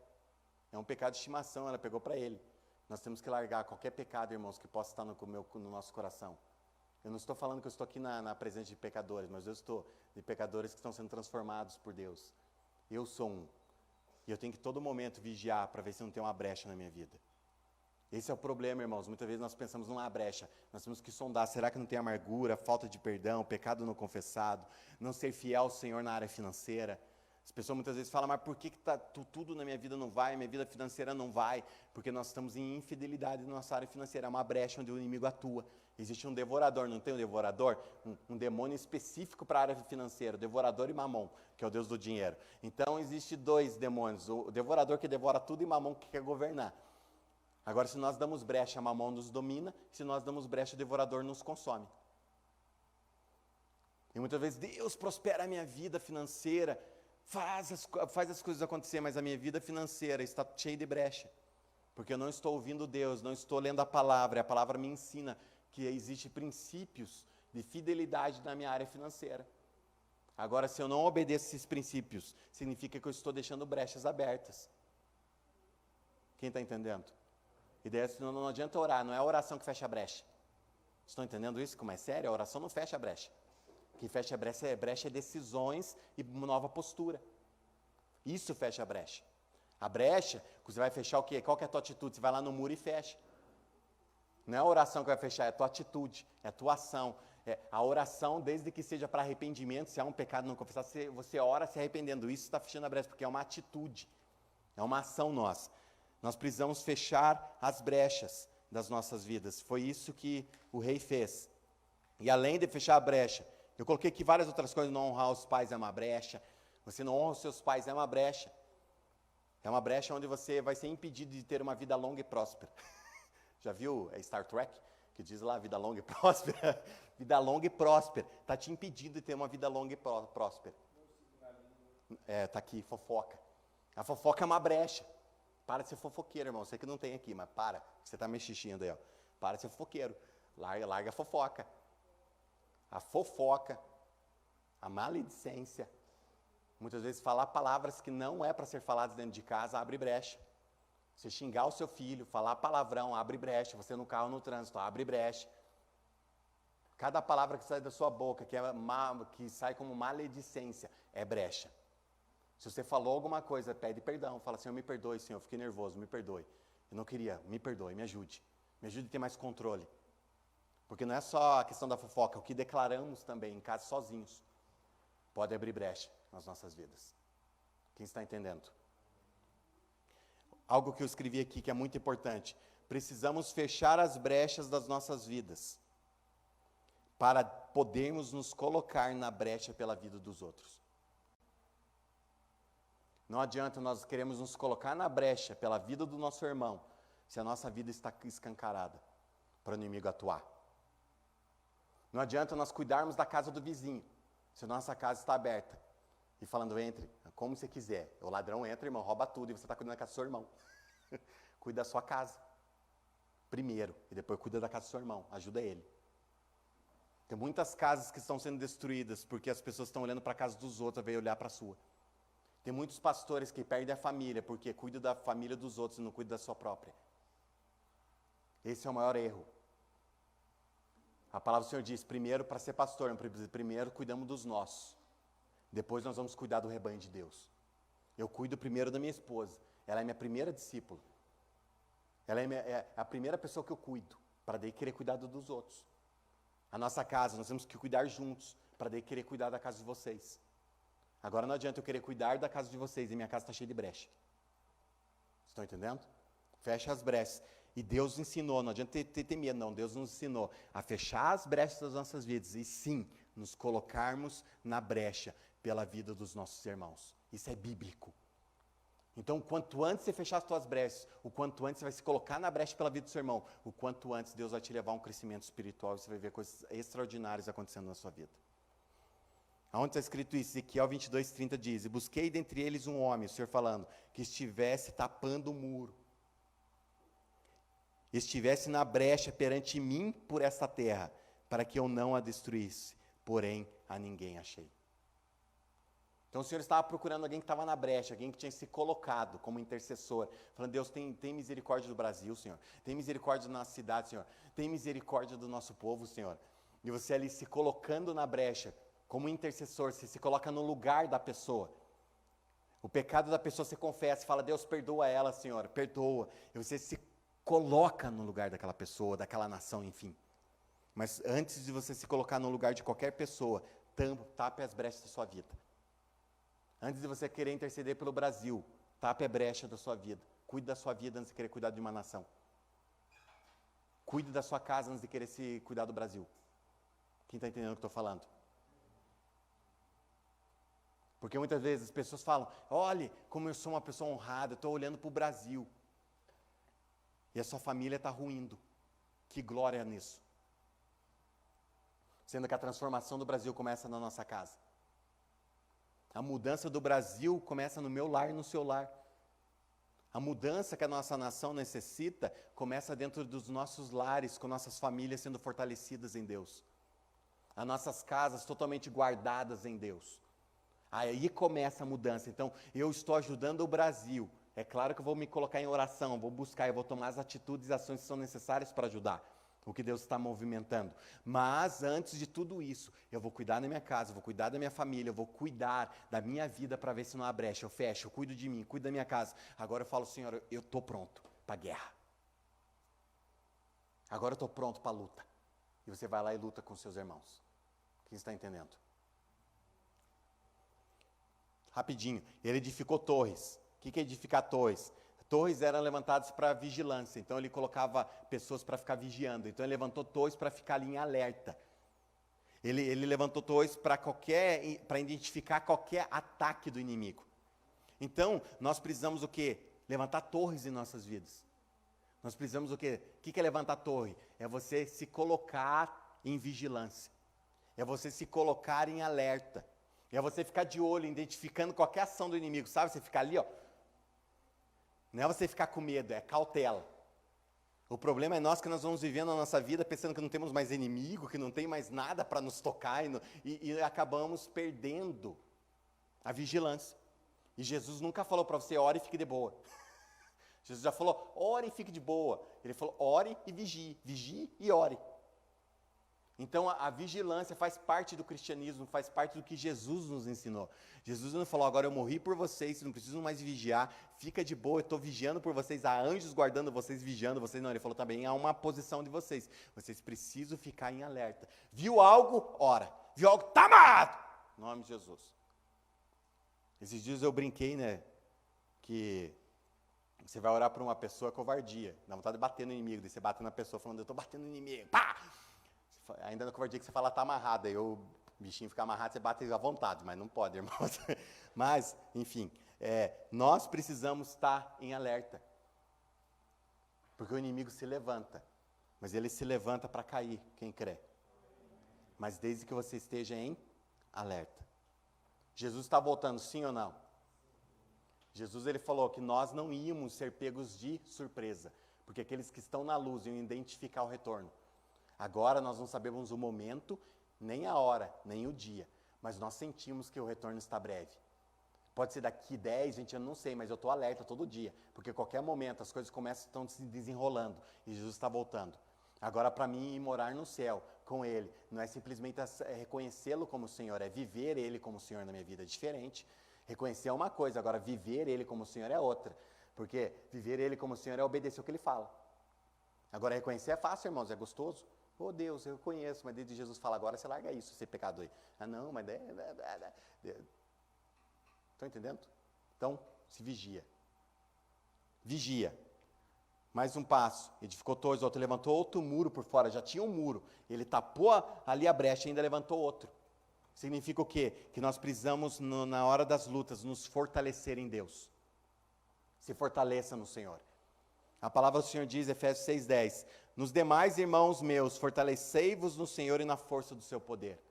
É um pecado de estimação, ela pegou para ele. Nós temos que largar qualquer pecado, irmãos, que possa estar no nosso coração. Eu não estou falando que eu estou aqui na presença de pecadores, mas eu estou de pecadores que estão sendo transformados por Deus. Eu sou um. E eu tenho que todo momento vigiar para ver se não tem uma brecha na minha vida. Esse é o problema, irmãos. Muitas vezes nós pensamos numa brecha. Nós temos que sondar, será que não tem amargura, falta de perdão, pecado não confessado, não ser fiel ao Senhor na área financeira? As pessoas muitas vezes falam, mas por que tudo na minha vida não vai, minha vida financeira não vai? Porque nós estamos em infidelidade na nossa área financeira, é uma brecha onde o inimigo atua. Existe um devorador, não tem um devorador? Um demônio específico para a área financeira, o devorador e Mamon, que é o Deus do dinheiro. Então, existe dois demônios, o devorador que devora tudo e Mamon que quer governar. Agora, se nós damos brecha, Mamon nos domina, se nós damos brecha, o devorador nos consome. E muitas vezes, Deus prospera a minha vida financeira, faz as coisas acontecer, mas a minha vida financeira está cheia de brecha. Porque eu não estou ouvindo Deus, não estou lendo a palavra me ensina que existem princípios de fidelidade na minha área financeira. Agora, se eu não obedeço esses princípios, significa que eu estou deixando brechas abertas. Quem está entendendo? E daí não adianta orar, não é a oração que fecha a brecha. Estão entendendo isso? Como é sério? A oração não fecha a brecha. O que fecha a brecha é decisões e nova postura. Isso fecha a brecha. A brecha, você vai fechar o quê? Qual que é a tua atitude? Você vai lá no muro e fecha. Não é a oração que vai fechar, é a tua atitude, é a tua ação. A oração, desde que seja para arrependimento, se há um pecado não confessado, você ora se arrependendo. Isso está fechando a brecha, porque é uma atitude, é uma ação nossa. Nós precisamos fechar as brechas das nossas vidas. Foi isso que o rei fez. E além de fechar a brecha, eu coloquei aqui várias outras coisas. Não honrar os pais é uma brecha. Você não honra os seus pais é uma brecha. É uma brecha onde você vai ser impedido de ter uma vida longa e próspera. Já viu Star Trek? Que diz lá, vida longa e próspera. Vida longa e próspera. Está te impedindo de ter uma vida longa e próspera. Está aqui, fofoca. A fofoca é uma brecha. Para de ser fofoqueiro, irmão. Sei que não tem aqui, mas para. Você está me assistindo aí, ó. Para de ser fofoqueiro. Larga a fofoca. A fofoca. A maledicência. Muitas vezes falar palavras que não é para ser faladas dentro de casa, abre brecha. Você xingar o seu filho, falar palavrão, abre brecha. Você no carro, no trânsito, abre brecha. Cada palavra que sai da sua boca, que sai como maledicência, é brecha. Se você falou alguma coisa, pede perdão. Fala, Senhor, me perdoe, Senhor, fiquei nervoso, me perdoe. Eu não queria, me perdoe, me ajude. Me ajude a ter mais controle. Porque não é só a questão da fofoca, é o que declaramos também em casa sozinhos. Pode abrir brecha nas nossas vidas. Quem está entendendo? Algo que eu escrevi aqui que é muito importante. Precisamos fechar as brechas das nossas vidas para podermos nos colocar na brecha pela vida dos outros. Não adianta nós queremos nos colocar na brecha pela vida do nosso irmão se a nossa vida está escancarada para o inimigo atuar. Não adianta nós cuidarmos da casa do vizinho se a nossa casa está aberta e falando, entre, como você quiser. O ladrão entra, irmão, rouba tudo e você está cuidando da casa do seu irmão. Cuida da sua casa primeiro e depois cuida da casa do seu irmão, ajuda ele. Tem muitas casas que estão sendo destruídas porque as pessoas estão olhando para a casa dos outros, ao invés de olhar para a sua. Tem muitos pastores que perdem a família porque cuidam da família dos outros e não cuidam da sua própria. Esse é o maior erro. A palavra do Senhor diz, primeiro, para ser pastor, primeiro cuidamos dos nossos. Depois nós vamos cuidar do rebanho de Deus. Eu cuido primeiro da minha esposa. Ela é minha primeira discípula. Ela é a primeira pessoa que eu cuido, para daí querer cuidar dos outros. A nossa casa, nós temos que cuidar juntos, para daí querer cuidar da casa de vocês. Agora não adianta eu querer cuidar da casa de vocês, e minha casa está cheia de brecha. Estão entendendo? Fecha as brechas. E Deus ensinou, não adianta ter medo, não. Deus nos ensinou a fechar as brechas das nossas vidas, e sim, nos colocarmos na brecha pela vida dos nossos irmãos. Isso é bíblico. Então, quanto antes você fechar as suas brechas, o quanto antes você vai se colocar na brecha pela vida do seu irmão, o quanto antes Deus vai te levar a um crescimento espiritual e você vai ver coisas extraordinárias acontecendo na sua vida. Aonde está escrito isso? Ezequiel 22:30 diz, e busquei dentre eles um homem, o Senhor falando, que estivesse tapando o muro, estivesse na brecha perante mim por esta terra, para que eu não a destruísse, porém a ninguém achei. Então o Senhor estava procurando alguém que estava na brecha, alguém que tinha se colocado como intercessor, falando, Deus, tem misericórdia do Brasil, Senhor, tem misericórdia da nossa cidade, Senhor, tem misericórdia do nosso povo, Senhor. E você ali se colocando na brecha, como intercessor, você se coloca no lugar da pessoa. O pecado da pessoa você confessa, fala, Deus, perdoa ela, Senhor, perdoa. E você se coloca no lugar daquela pessoa, daquela nação, enfim. Mas antes de você se colocar no lugar de qualquer pessoa, tape as brechas da sua vida. Antes de você querer interceder pelo Brasil, tape a brecha da sua vida. Cuide da sua vida antes de querer cuidar de uma nação. Cuide da sua casa antes de querer se cuidar do Brasil. Quem está entendendo o que eu estou falando? Porque muitas vezes as pessoas falam, olhe como eu sou uma pessoa honrada, eu estou olhando para o Brasil. E a sua família está ruindo. Que glória nisso. Sendo que a transformação do Brasil começa na nossa casa. A mudança do Brasil começa no meu lar e no seu lar. A mudança que a nossa nação necessita começa dentro dos nossos lares, com nossas famílias sendo fortalecidas em Deus. As nossas casas totalmente guardadas em Deus. Aí começa a mudança. Então, eu estou ajudando o Brasil. É claro que eu vou me colocar em oração, vou buscar, eu vou tomar as atitudes e ações que são necessárias para ajudar o que Deus está movimentando. Mas, antes de tudo isso, eu vou cuidar da minha casa, eu vou cuidar da minha família, eu vou cuidar da minha vida para ver se não há brecha. Eu fecho, eu cuido de mim, cuido da minha casa. Agora eu falo, Senhor, eu estou pronto para a guerra. Agora eu estou pronto para a luta. E você vai lá e luta com seus irmãos. Quem está entendendo? Rapidinho, ele edificou torres. O que é edificar torres? Torres eram levantadas para vigilância, então ele colocava pessoas para ficar vigiando. Então ele levantou torres para ficar ali em alerta. Ele levantou torres para identificar qualquer ataque do inimigo. Então, nós precisamos o quê? Levantar torres em nossas vidas. Nós precisamos o quê? O que é levantar torre? É você se colocar em vigilância. É você se colocar em alerta. É você ficar de olho, identificando qualquer ação do inimigo, sabe? Você ficar ali, ó, Não é você ficar com medo, é cautela. O problema é nós que nós vamos vivendo a nossa vida pensando que não temos mais inimigo, que não tem mais nada para nos tocar e acabamos perdendo a vigilância. E Jesus nunca falou para você, ore e fique de boa. Jesus já falou, ore e fique de boa. Ele falou, ore e vigie e ore. Então a vigilância faz parte do cristianismo, faz parte do que Jesus nos ensinou. Jesus não falou, agora eu morri por vocês, vocês não precisam mais vigiar, fica de boa, eu estou vigiando por vocês, há anjos guardando vocês, vigiando vocês. Não, ele falou também, há uma posição de vocês precisam ficar em alerta. Viu algo? Ora. Viu algo? Tá amarrado! Em nome de Jesus. Esses dias eu brinquei, né, que você vai orar por uma pessoa, covardia, dá vontade de bater no inimigo, daí você bate na pessoa falando, eu estou batendo no inimigo, pá! Ainda na covardia que você fala, tá amarrado, aí o bichinho fica amarrado, você bate à vontade, mas não pode, irmãos. Mas, enfim, nós precisamos estar em alerta, porque o inimigo se levanta, mas ele se levanta para cair, quem crê. Mas desde que você esteja em alerta. Jesus está voltando, sim ou não? Jesus, ele falou que nós não íamos ser pegos de surpresa, porque aqueles que estão na luz iam identificar o retorno. Agora nós não sabemos o momento, nem a hora, nem o dia, mas nós sentimos que o retorno está breve. Pode ser daqui 10, 20 anos, não sei, mas eu estou alerta todo dia, porque a qualquer momento as coisas estão se desenrolando e Jesus está voltando. Agora, para mim, ir morar no céu com Ele, não é simplesmente reconhecê-lo como Senhor, é viver Ele como Senhor na minha vida, é diferente. Reconhecer é uma coisa, agora viver Ele como Senhor é outra, porque viver Ele como Senhor é obedecer o que Ele fala. Agora, reconhecer é fácil, irmãos, é gostoso. Oh Deus, eu conheço, mas desde Jesus fala, agora você larga isso, ser pecador aí. Ah não, mas... Estão entendendo? Então, se vigia. Vigia. Mais um passo, edificou torres, outro levantou outro muro por fora, já tinha um muro. Ele tapou ali a brecha e ainda levantou outro. Significa o quê? Que nós precisamos, na hora das lutas, nos fortalecer em Deus. Se fortaleça no Senhor. A palavra do Senhor diz, Efésios 6:10, nos demais, irmãos meus, fortalecei-vos no Senhor e na força do seu poder.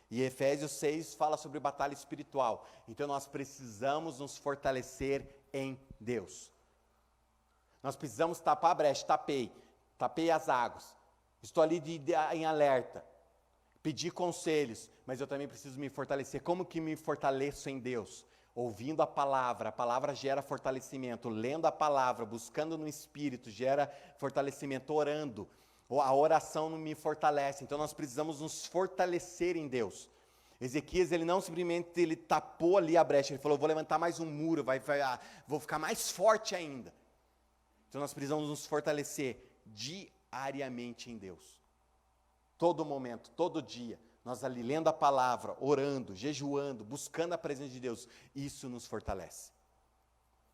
E Efésios 6 fala sobre batalha espiritual. Então nós precisamos nos fortalecer em Deus. Nós precisamos tapar a brecha, tapei as águas. Estou ali em alerta, pedir conselhos, mas eu também preciso me fortalecer. Como que me fortaleço em Deus? Ouvindo a palavra gera fortalecimento, lendo a palavra, buscando no Espírito, gera fortalecimento, orando, a oração me fortalece, então nós precisamos nos fortalecer em Deus. Ezequias, ele não simplesmente, ele tapou ali a brecha, ele falou, vou levantar mais um muro, vou ficar mais forte ainda. Então nós precisamos nos fortalecer diariamente em Deus, todo momento, todo dia. Nós ali lendo a palavra, orando, jejuando, buscando a presença de Deus, isso nos fortalece.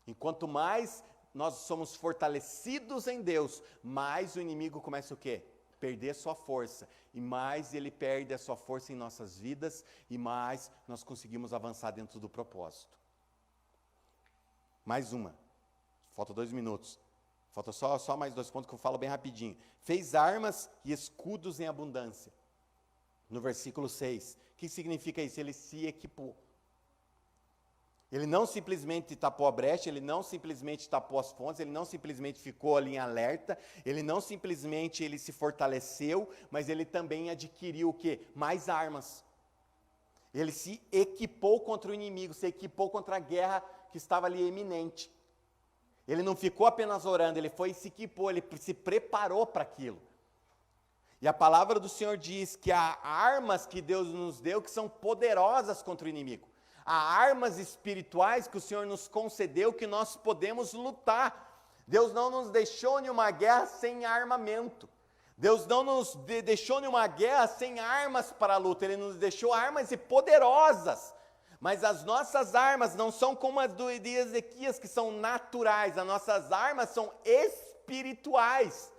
E quanto mais nós somos fortalecidos em Deus, mais o inimigo começa o quê? Perder sua força. E mais ele perde a sua força em nossas vidas, e mais nós conseguimos avançar dentro do propósito. Mais uma. Falta 2 minutos. Falta só mais 2 pontos que eu falo bem rapidinho. Fez armas e escudos em abundância. No versículo 6. O que significa isso? Ele se equipou. Ele não simplesmente tapou a brecha, ele não simplesmente tapou as fontes, ele não simplesmente ficou ali em alerta, ele não simplesmente ele se fortaleceu, mas ele também adquiriu o quê? Mais armas. Ele se equipou contra o inimigo, se equipou contra a guerra que estava ali iminente. Ele não ficou apenas orando, ele foi e se equipou, ele se preparou para aquilo. E a palavra do Senhor diz que há armas que Deus nos deu que são poderosas contra o inimigo. Há armas espirituais que o Senhor nos concedeu que nós podemos lutar. Deus não nos deixou em uma guerra sem armamento. Deus não nos deixou em uma guerra sem armas para a luta. Ele nos deixou armas poderosas. Mas as nossas armas não são como as de Ezequias, que são naturais. As nossas armas são espirituais.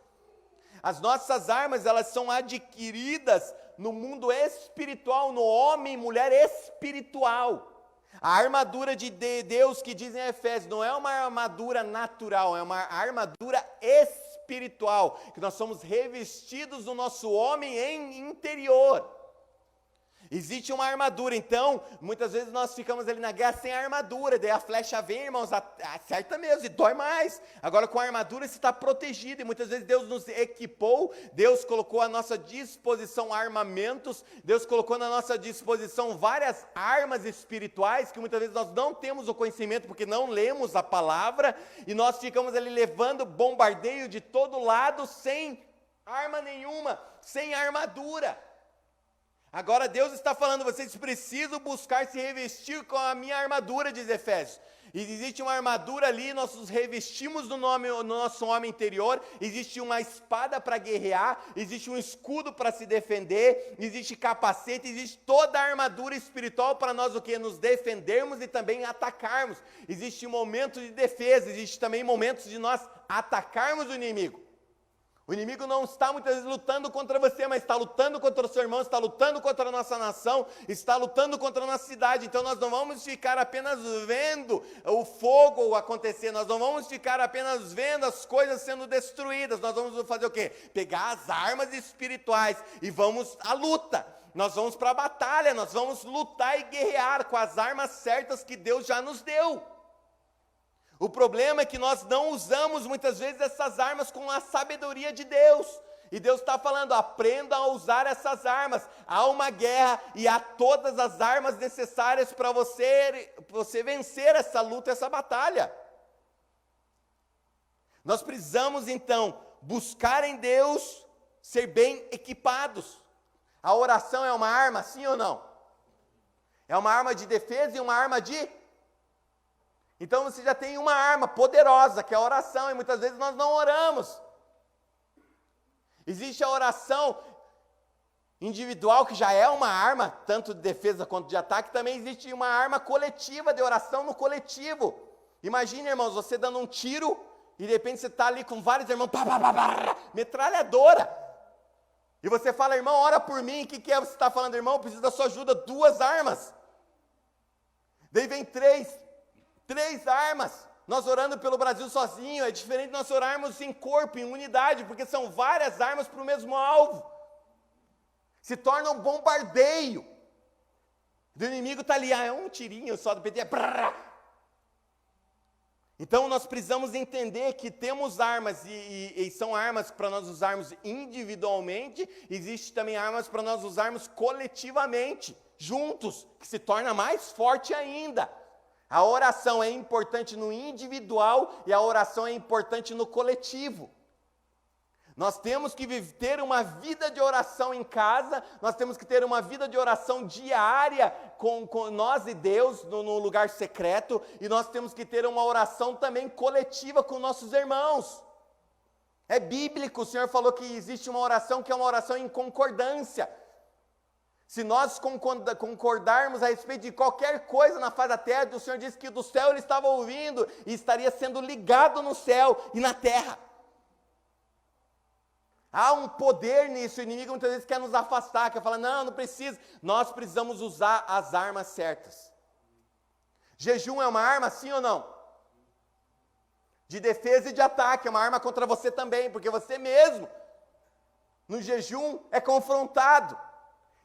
As nossas armas, elas são adquiridas no mundo espiritual, no homem e mulher espiritual. A armadura de Deus que diz em Efésios não é uma armadura natural, é uma armadura espiritual, que nós somos revestidos do nosso homem em interior. Existe uma armadura, então, muitas vezes nós ficamos ali na guerra sem armadura, daí a flecha vem, irmãos, acerta mesmo e dói mais. Agora com a armadura você está protegido, e muitas vezes Deus nos equipou, Deus colocou à nossa disposição armamentos, Deus colocou na nossa disposição várias armas espirituais, que muitas vezes nós não temos o conhecimento, porque não lemos a palavra, e nós ficamos ali levando bombardeio de todo lado, sem arma nenhuma, sem armadura. Agora Deus está falando, vocês precisam buscar se revestir com a minha armadura, diz Efésios. E existe uma armadura ali, nós nos revestimos no nosso homem interior, existe uma espada para guerrear, existe um escudo para se defender, existe capacete, existe toda a armadura espiritual para nós o que? Nos defendermos e também atacarmos. Existe um momento de defesa, existe também momentos de nós atacarmos o inimigo. O inimigo não está muitas vezes lutando contra você, mas está lutando contra o seu irmão, está lutando contra a nossa nação, está lutando contra a nossa cidade. Então nós não vamos ficar apenas vendo o fogo acontecer, nós não vamos ficar apenas vendo as coisas sendo destruídas, nós vamos fazer o quê? Pegar as armas espirituais e vamos à luta. Nós vamos para a batalha, nós vamos lutar e guerrear com as armas certas que Deus já nos deu. O problema é que nós não usamos muitas vezes essas armas com a sabedoria de Deus. E Deus está falando, aprenda a usar essas armas. Há uma guerra e há todas as armas necessárias para você vencer essa luta, essa batalha. Nós precisamos então buscar em Deus ser bem equipados. A oração é uma arma, sim ou não? É uma arma de defesa e uma arma de... Então você já tem uma arma poderosa, que é a oração, e muitas vezes nós não oramos. Existe a oração individual, que já é uma arma, tanto de defesa quanto de ataque, também existe uma arma coletiva, de oração no coletivo. Imagine, irmãos, você dando um tiro, e de repente você está ali com vários irmãos, metralhadora. E você fala, irmão, ora por mim, o que é você está falando, irmão? Eu preciso da sua ajuda, 2 armas. Daí vem 3 armas, nós orando pelo Brasil sozinho, é diferente nós orarmos em corpo, em unidade, porque são várias armas para o mesmo alvo, se torna um bombardeio, o inimigo está ali, é um tirinho só do PT, Então nós precisamos entender que temos armas, e são armas para nós usarmos individualmente, existe também armas para nós usarmos coletivamente, juntos, que se torna mais forte ainda. A oração é importante no individual e a oração é importante no coletivo. Nós temos que ter uma vida de oração em casa, nós temos que ter uma vida de oração diária com nós e Deus no lugar secreto, e nós temos que ter uma oração também coletiva com nossos irmãos. É bíblico, o Senhor falou que existe uma oração que é uma oração em concordância. Se nós concordarmos a respeito de qualquer coisa na face da terra, o Senhor disse que do céu Ele estava ouvindo e estaria sendo ligado no céu e na terra. Há um poder nisso, o inimigo muitas vezes quer nos afastar, quer falar, não precisa. Nós precisamos usar as armas certas. Jejum é uma arma, sim ou não? De defesa e de ataque, é uma arma contra você também, porque você mesmo, no jejum, é confrontado.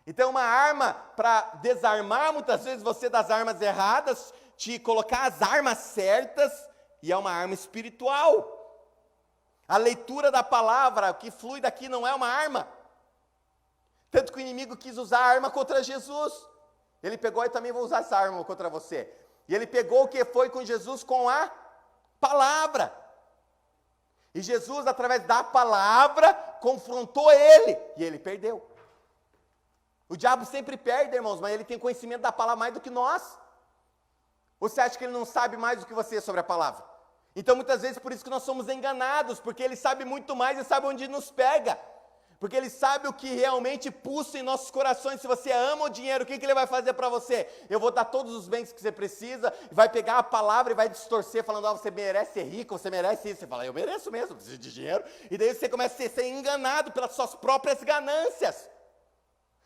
Então, uma arma para desarmar muitas vezes você das armas erradas, te colocar as armas certas, e é uma arma espiritual. A leitura da palavra, o que flui daqui não é uma arma. Tanto que o inimigo quis usar a arma contra Jesus. Ele pegou e também vou usar essa arma contra você. E ele pegou o que foi com Jesus com a palavra. E Jesus, através da palavra, confrontou ele, e ele perdeu. O diabo sempre perde, irmãos, mas ele tem conhecimento da palavra mais do que nós. Ou você acha que ele não sabe mais do que você sobre a palavra? Então, muitas vezes, por isso que nós somos enganados, porque ele sabe muito mais e sabe onde nos pega. Porque ele sabe o que realmente pulsa em nossos corações. Se você ama o dinheiro, o que ele vai fazer para você? Eu vou dar todos os bens que você precisa, vai pegar a palavra e vai distorcer, falando, você merece ser rico, você merece isso. Você fala, eu mereço mesmo, preciso de dinheiro. E daí você começa a ser enganado pelas suas próprias ganâncias.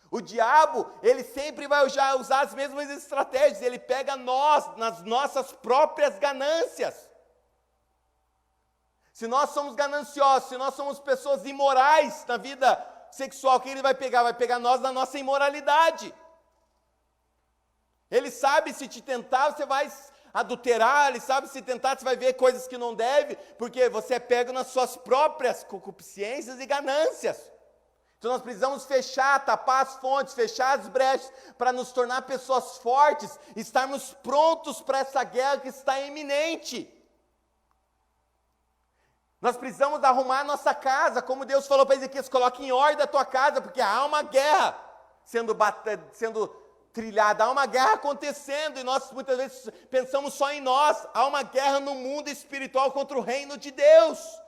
O diabo, ele sempre vai usar as mesmas estratégias, ele pega nós, nas nossas próprias ganâncias. Se nós somos gananciosos, se nós somos pessoas imorais na vida sexual, quem ele vai pegar? Vai pegar nós na nossa imoralidade. Ele sabe se te tentar, você vai adulterar, ele sabe se tentar, você vai ver coisas que não deve, porque você é pego nas suas próprias concupiscências e ganâncias. Então nós precisamos fechar, tapar as fontes, fechar as brechas, para nos tornar pessoas fortes, estarmos prontos para essa guerra que está iminente. Nós precisamos arrumar a nossa casa, como Deus falou para Ezequias, coloque em ordem a tua casa, porque há uma guerra sendo trilhada, há uma guerra acontecendo, e nós muitas vezes pensamos só em nós, há uma guerra no mundo espiritual contra o reino de Deus.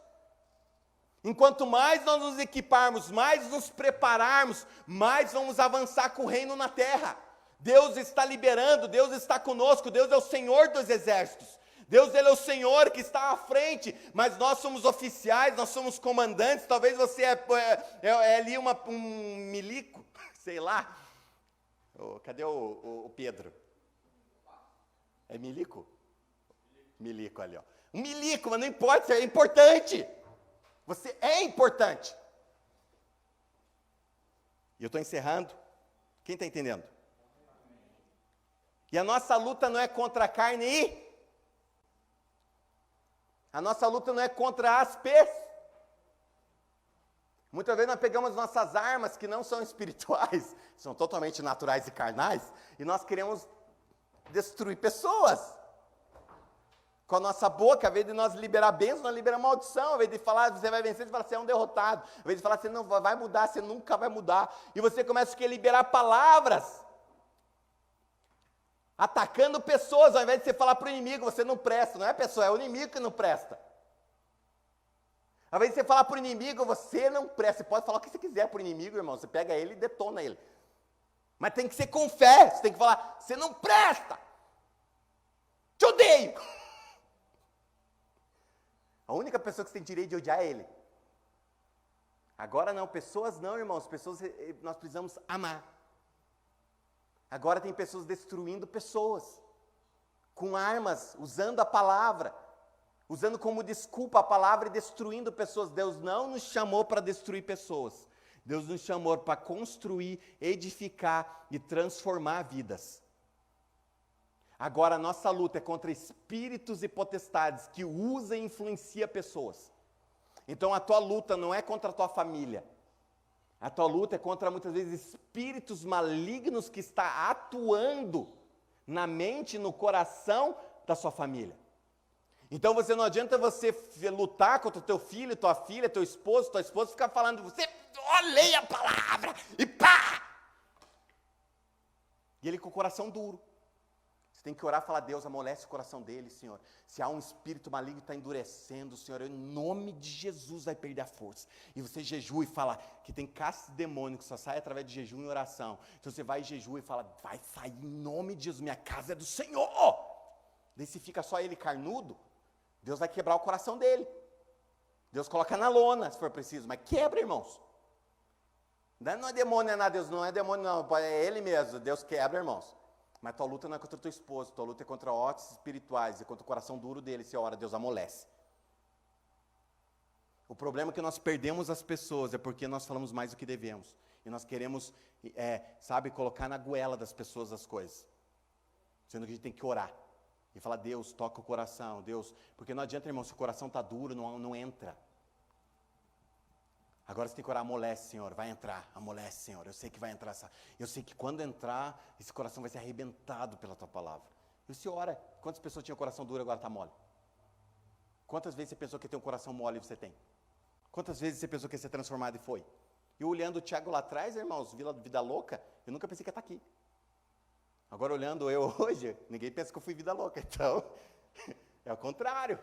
Enquanto mais nós nos equiparmos, mais nos prepararmos, mais vamos avançar com o reino na terra. Deus está liberando, Deus está conosco, Deus é o Senhor dos exércitos. Deus, Ele é o Senhor que está à frente, mas nós somos oficiais, nós somos comandantes, talvez você é ali um milico, sei lá. Cadê o Pedro? É milico? Milico ali, ó. Um milico, mas não importa, é importante. Você é importante. E eu estou encerrando. Quem está entendendo? E a nossa luta não é contra a carne e... A nossa luta não é contra as pessoas. Muitas vezes nós pegamos nossas armas que não são espirituais, são totalmente naturais e carnais, e nós queremos destruir pessoas. Com a nossa boca, ao invés de nós liberar bênção, nós liberamos maldição. Ao invés de falar, você vai vencer, você fala, você é um derrotado. Ao invés de falar, você não vai mudar, você nunca vai mudar. E você começa a liberar palavras, atacando pessoas, ao invés de você falar para o inimigo, você não presta. Não é a pessoa, é o inimigo que não presta. Ao invés de você falar para o inimigo, você não presta. Você pode falar o que você quiser para o inimigo, irmão. Você pega ele e detona ele. Mas tem que ser com fé. Você tem que falar, você não presta. Te odeio. A única pessoa que você tem direito de odiar é ele. Agora não, pessoas não, irmãos. Pessoas nós precisamos amar. Agora tem pessoas destruindo pessoas. Com armas, usando a palavra. Usando como desculpa a palavra e destruindo pessoas. Deus não nos chamou para destruir pessoas. Deus nos chamou para construir, edificar e transformar vidas. Agora a nossa luta é contra espíritos e potestades que usam e influenciam pessoas. Então a tua luta não é contra a tua família. A tua luta é contra muitas vezes espíritos malignos que estão atuando na mente e no coração da sua família. Então não adianta você lutar contra o teu filho, tua filha, teu esposo, tua esposa, ficar falando, você leia a palavra e pá! E ele com o coração duro. Você tem que orar e falar, Deus, amolece o coração dele, Senhor. Se há um espírito maligno que está endurecendo, Senhor, em nome de Jesus vai perder a força. E você jejua e fala que tem castas demônios que só sai através de jejum e oração. Então você vai e jejua e fala, vai sair em nome de Jesus, minha casa é do Senhor. Daí se fica só ele carnudo, Deus vai quebrar o coração dele. Deus coloca na lona, se for preciso, mas quebra, irmãos. Não é demônio, não é nada, Deus não é demônio, não, é ele mesmo, Deus quebra, irmãos. Mas tua luta não é contra o teu esposo, tua luta é contra ódios espirituais, é contra o coração duro dele, se ora, Deus amolece. O problema é que nós perdemos as pessoas, é porque nós falamos mais do que devemos. E nós queremos, colocar na goela das pessoas as coisas. Sendo que a gente tem que orar. E falar, Deus, toca o coração, Deus. Porque não adianta, irmão, se o coração está duro, não entra. Agora você tem que orar, amolece, Senhor, vai entrar, amolece, Senhor, eu sei que vai entrar, eu sei que quando entrar, esse coração vai ser arrebentado pela Tua palavra. E você ora, quantas pessoas tinham coração duro e agora está mole? Quantas vezes você pensou que tem um coração mole e você tem? Quantas vezes você pensou que ia ser transformado e foi? E olhando o Tiago lá atrás, irmãos, vida louca, eu nunca pensei que ia estar aqui. Agora olhando eu hoje, ninguém pensa que eu fui vida louca, então, é o contrário.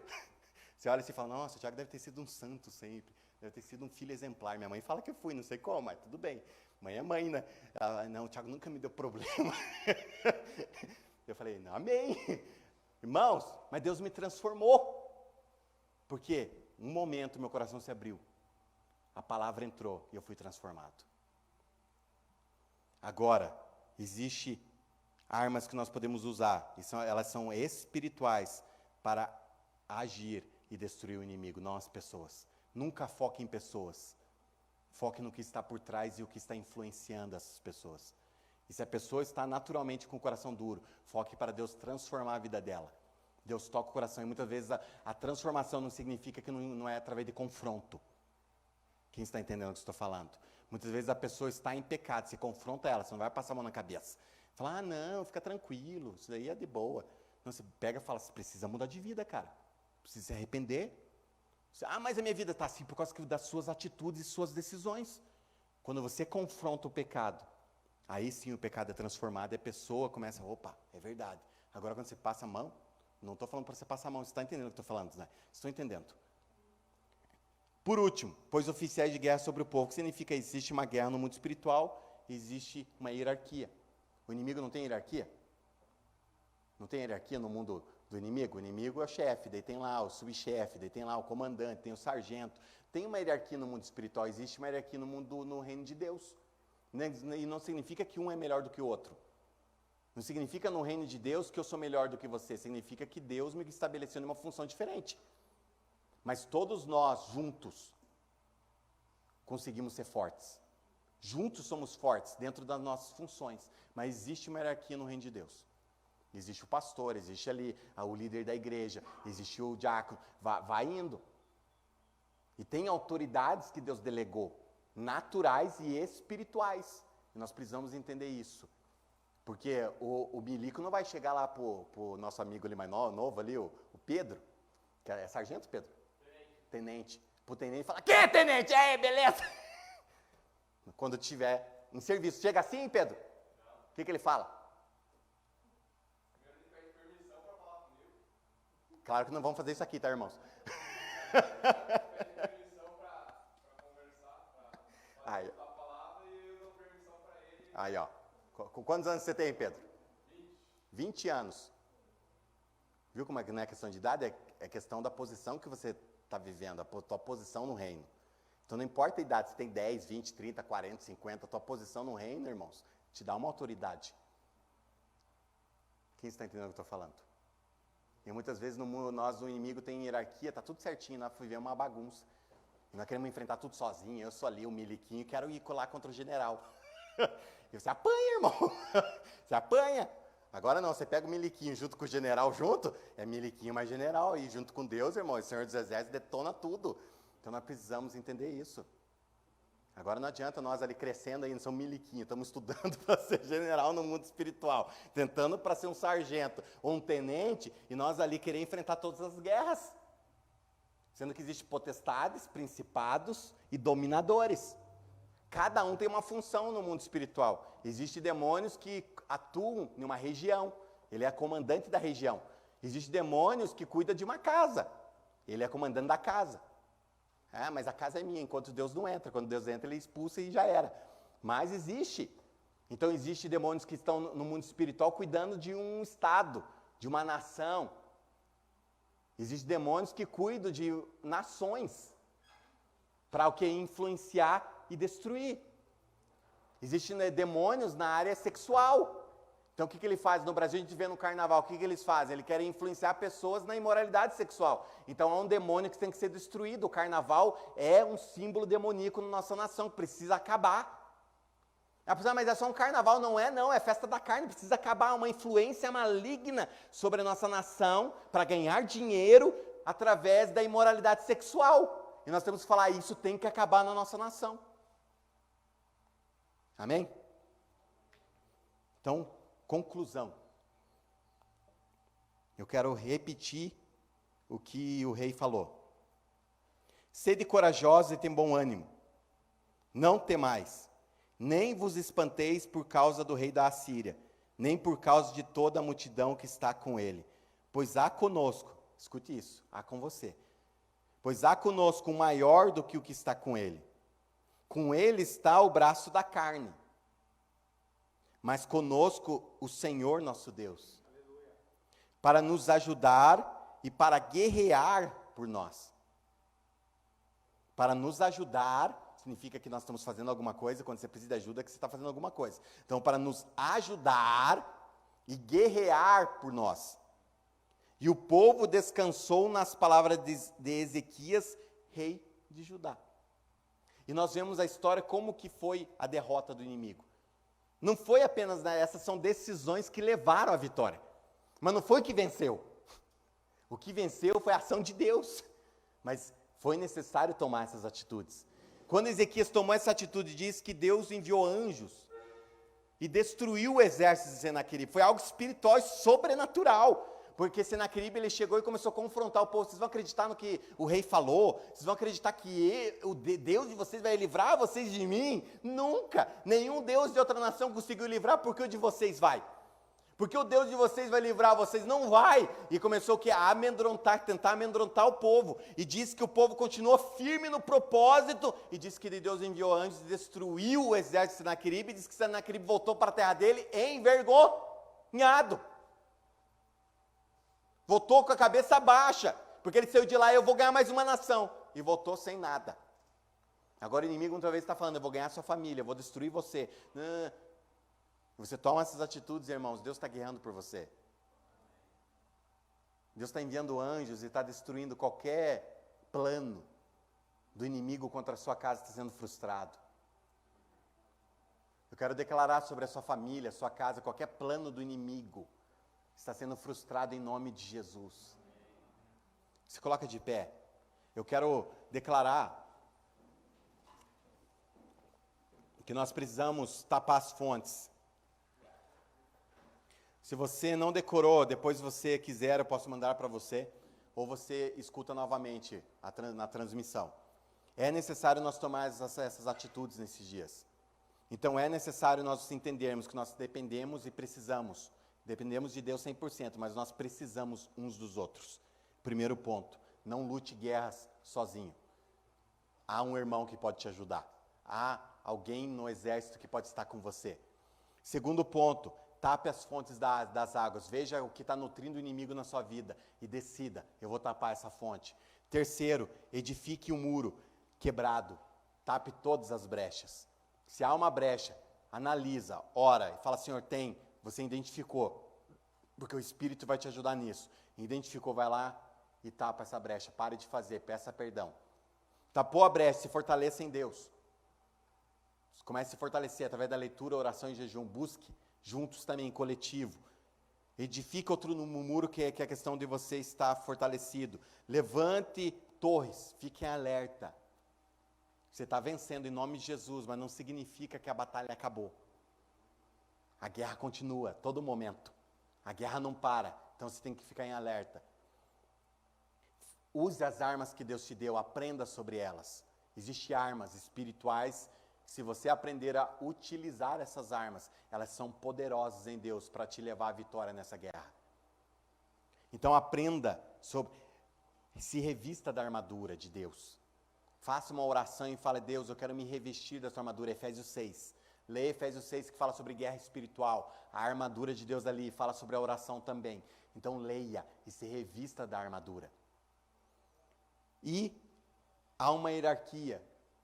Você olha e fala, nossa, o Tiago deve ter sido um santo sempre. Deve ter sido um filho exemplar. Minha mãe fala que eu fui, não sei como, mas tudo bem. Mãe é mãe, né? Ela, não, o Tiago nunca me deu problema. Eu falei, não, amém. Irmãos, mas Deus me transformou. Porque um momento meu coração se abriu. A palavra entrou e eu fui transformado. Agora, existe armas que nós podemos usar. Elas são espirituais para agir e destruir o inimigo, não as pessoas. Nunca foque em pessoas. Foque no que está por trás e o que está influenciando essas pessoas. E se a pessoa está naturalmente com o coração duro, foque para Deus transformar a vida dela. Deus toca o coração e muitas vezes a transformação não significa que não é através de confronto. Quem está entendendo o que eu estou falando? Muitas vezes a pessoa está em pecado, você confronta ela, você não vai passar a mão na cabeça. Fala, não, fica tranquilo, isso daí é de boa. Não, você pega e fala, você precisa mudar de vida, cara. Precisa se arrepender. Mas a minha vida está assim por causa das suas atitudes e suas decisões. Quando você confronta o pecado, aí sim o pecado é transformado e a pessoa começa, opa, é verdade. Agora quando você passa a mão, não estou falando para você passar a mão, você está entendendo o que eu estou falando, né? Estou entendendo. Por último, pois oficiais de guerra sobre o povo, o que significa que existe uma guerra no mundo espiritual, existe uma hierarquia. O inimigo não tem hierarquia? Não tem hierarquia no mundo do inimigo? O inimigo é o chefe, daí tem lá o subchefe, daí tem lá o comandante, tem o sargento. Tem uma hierarquia no mundo espiritual, existe uma hierarquia no reino de Deus. E não significa que um é melhor do que o outro. Não significa no reino de Deus que eu sou melhor do que você. Significa que Deus me estabeleceu numa função diferente. Mas todos nós, juntos, conseguimos ser fortes. Juntos somos fortes dentro das nossas funções. Mas existe uma hierarquia no reino de Deus. Existe o pastor, existe ali o líder da igreja, existe o diácono. Vai indo. E tem autoridades que Deus delegou, naturais e espirituais. E nós precisamos entender isso. Porque o milico não vai chegar lá pro nosso amigo ali mais novo ali, o Pedro, que é sargento, Pedro? Tenente. Pro tenente fala, que tenente? É, beleza? Quando tiver em serviço. Chega assim, Pedro? O que ele fala? Primeiro ele pede permissão para falar comigo. Claro que não vamos fazer isso aqui, tá, irmãos? Pede permissão para conversar, para Aí. a palavra e eu dou permissão para ele. Aí, ó. Quantos anos você tem, Pedro? 20 anos. Viu como é que não é questão de idade? É questão da posição que você está vivendo, a tua posição no reino. Então não importa a idade, se tem 10, 20, 30, 40, 50, a tua posição no reino, irmãos, te dá uma autoridade. Quem está entendendo o que eu estou falando? E muitas vezes no mundo, o inimigo tem hierarquia, está tudo certinho, nós vivemos uma bagunça. E nós queremos enfrentar tudo sozinho, eu sou ali o miliquinho, quero ir lá contra o general. E você apanha, irmão. Você apanha. Agora não, você pega o miliquinho junto com o general junto, é miliquinho mais general. E junto com Deus, irmão, o Senhor dos Exércitos detona tudo. Então nós precisamos entender isso. Agora não adianta nós ali crescendo ainda, somos miliquinho, estamos estudando para ser general no mundo espiritual, tentando para ser um sargento ou um tenente, e nós ali querer enfrentar todas as guerras. Sendo que existem potestades, principados e dominadores. Cada um tem uma função no mundo espiritual. Existem demônios que atuam em uma região. Ele é comandante da região. Existem demônios que cuidam de uma casa. Ele é comandante da casa. Mas a casa é minha, enquanto Deus não entra. Quando Deus entra, ele expulsa e já era. Mas existe. Então, existem demônios que estão no mundo espiritual cuidando de um estado, de uma nação. Existem demônios que cuidam de nações. Para o que? Influenciar e destruir. Existem demônios na área sexual. Então o que ele faz? No Brasil a gente vê no carnaval, o que eles fazem? Eles querem influenciar pessoas na imoralidade sexual. Então há um demônio que tem que ser destruído. O carnaval é um símbolo demoníaco na nossa nação, que precisa acabar. Mas é só um carnaval, não, é festa da carne, precisa acabar. Uma influência maligna sobre a nossa nação para ganhar dinheiro através da imoralidade sexual. E nós temos que falar, isso tem que acabar na nossa nação. Amém? Então, conclusão. Eu quero repetir o que o rei falou. Sede corajosos e tem bom ânimo. Não temais, nem vos espanteis por causa do rei da Assíria, nem por causa de toda a multidão que está com ele. Pois há conosco, escute isso, há com você. Pois há conosco um maior do que o que está com ele. Com ele está o braço da carne. Mas conosco o Senhor nosso Deus. Aleluia. Para nos ajudar e para guerrear por nós. Para nos ajudar, significa que nós estamos fazendo alguma coisa, quando você precisa de ajuda, é que você está fazendo alguma coisa. Então, para nos ajudar e guerrear por nós. E o povo descansou nas palavras de Ezequias, rei de Judá. E nós vemos a história como que foi a derrota do inimigo. Não foi apenas, né, essas são decisões que levaram à vitória. Mas não foi o que venceu. O que venceu foi a ação de Deus. Mas foi necessário tomar essas atitudes. Quando Ezequias tomou essa atitude, diz que Deus enviou anjos e destruiu o exército de Senaqueribe. Foi algo espiritual e sobrenatural. Porque Senaqueribe, ele chegou e começou a confrontar o povo. Vocês vão acreditar no que o rei falou? Vocês vão acreditar que o Deus de vocês vai livrar vocês de mim? Nunca! Nenhum Deus de outra nação conseguiu livrar, porque o de vocês vai. Porque o Deus de vocês vai livrar vocês, não vai. E começou a amedrontar, tentar amedrontar o povo. E disse que o povo continuou firme no propósito. E disse que Deus enviou anjos e destruiu o exército de Senaqueribe. E disse que Senaqueribe voltou para a terra dele envergonhado. Voltou com a cabeça baixa. Porque ele saiu de lá, eu vou ganhar mais uma nação. E voltou sem nada. Agora o inimigo outra vez está falando, eu vou ganhar sua família, eu vou destruir você. Você toma essas atitudes, irmãos, Deus está guerreando por você. Deus está enviando anjos e está destruindo qualquer plano do inimigo contra a sua casa, está sendo frustrado. Eu quero declarar sobre a sua família, a sua casa, qualquer plano do inimigo está sendo frustrado em nome de Jesus. Se coloca de pé. Eu quero declarar que nós precisamos tapar as fontes. Se você não decorou, depois você quiser, eu posso mandar para você, ou você escuta novamente na transmissão. É necessário nós tomarmos essas atitudes nesses dias. Então é necessário nós entendermos que nós dependemos e precisamos. Dependemos de Deus 100%, mas nós precisamos uns dos outros. Primeiro ponto, não lute guerras sozinho. Há um irmão que pode te ajudar. Há alguém no exército que pode estar com você. Segundo ponto, tape as fontes das águas. Veja o que está nutrindo o inimigo na sua vida e decida, eu vou tapar essa fonte. Terceiro, edifique um muro quebrado. Tape todas as brechas. Se há uma brecha, analisa, ora e fala, Senhor, tem, você identificou, porque o Espírito vai te ajudar nisso. Identificou, vai lá e tapa essa brecha. Pare de fazer, peça perdão. Tapou a brecha, se fortaleça em Deus. Comece a se fortalecer através da leitura, oração e jejum. Busque juntos também, coletivo. Edifica outro no muro, que é a questão de você estar fortalecido. Levante torres, fique em alerta. Você está vencendo em nome de Jesus, mas não significa que a batalha acabou. A guerra continua, todo momento. A guerra não para, então você tem que ficar em alerta. Use as armas que Deus te deu, aprenda sobre elas. Existem armas espirituais. Se você aprender a utilizar essas armas, elas são poderosas em Deus para te levar à vitória nessa guerra. Então aprenda sobre, se revista da armadura de Deus. Faça uma oração e fale, Deus, eu quero me revestir da sua armadura, Efésios 6. Leia Efésios 6 que fala sobre guerra espiritual. A armadura de Deus ali fala sobre a oração também. Então leia e se revista da armadura. E há uma hierarquia.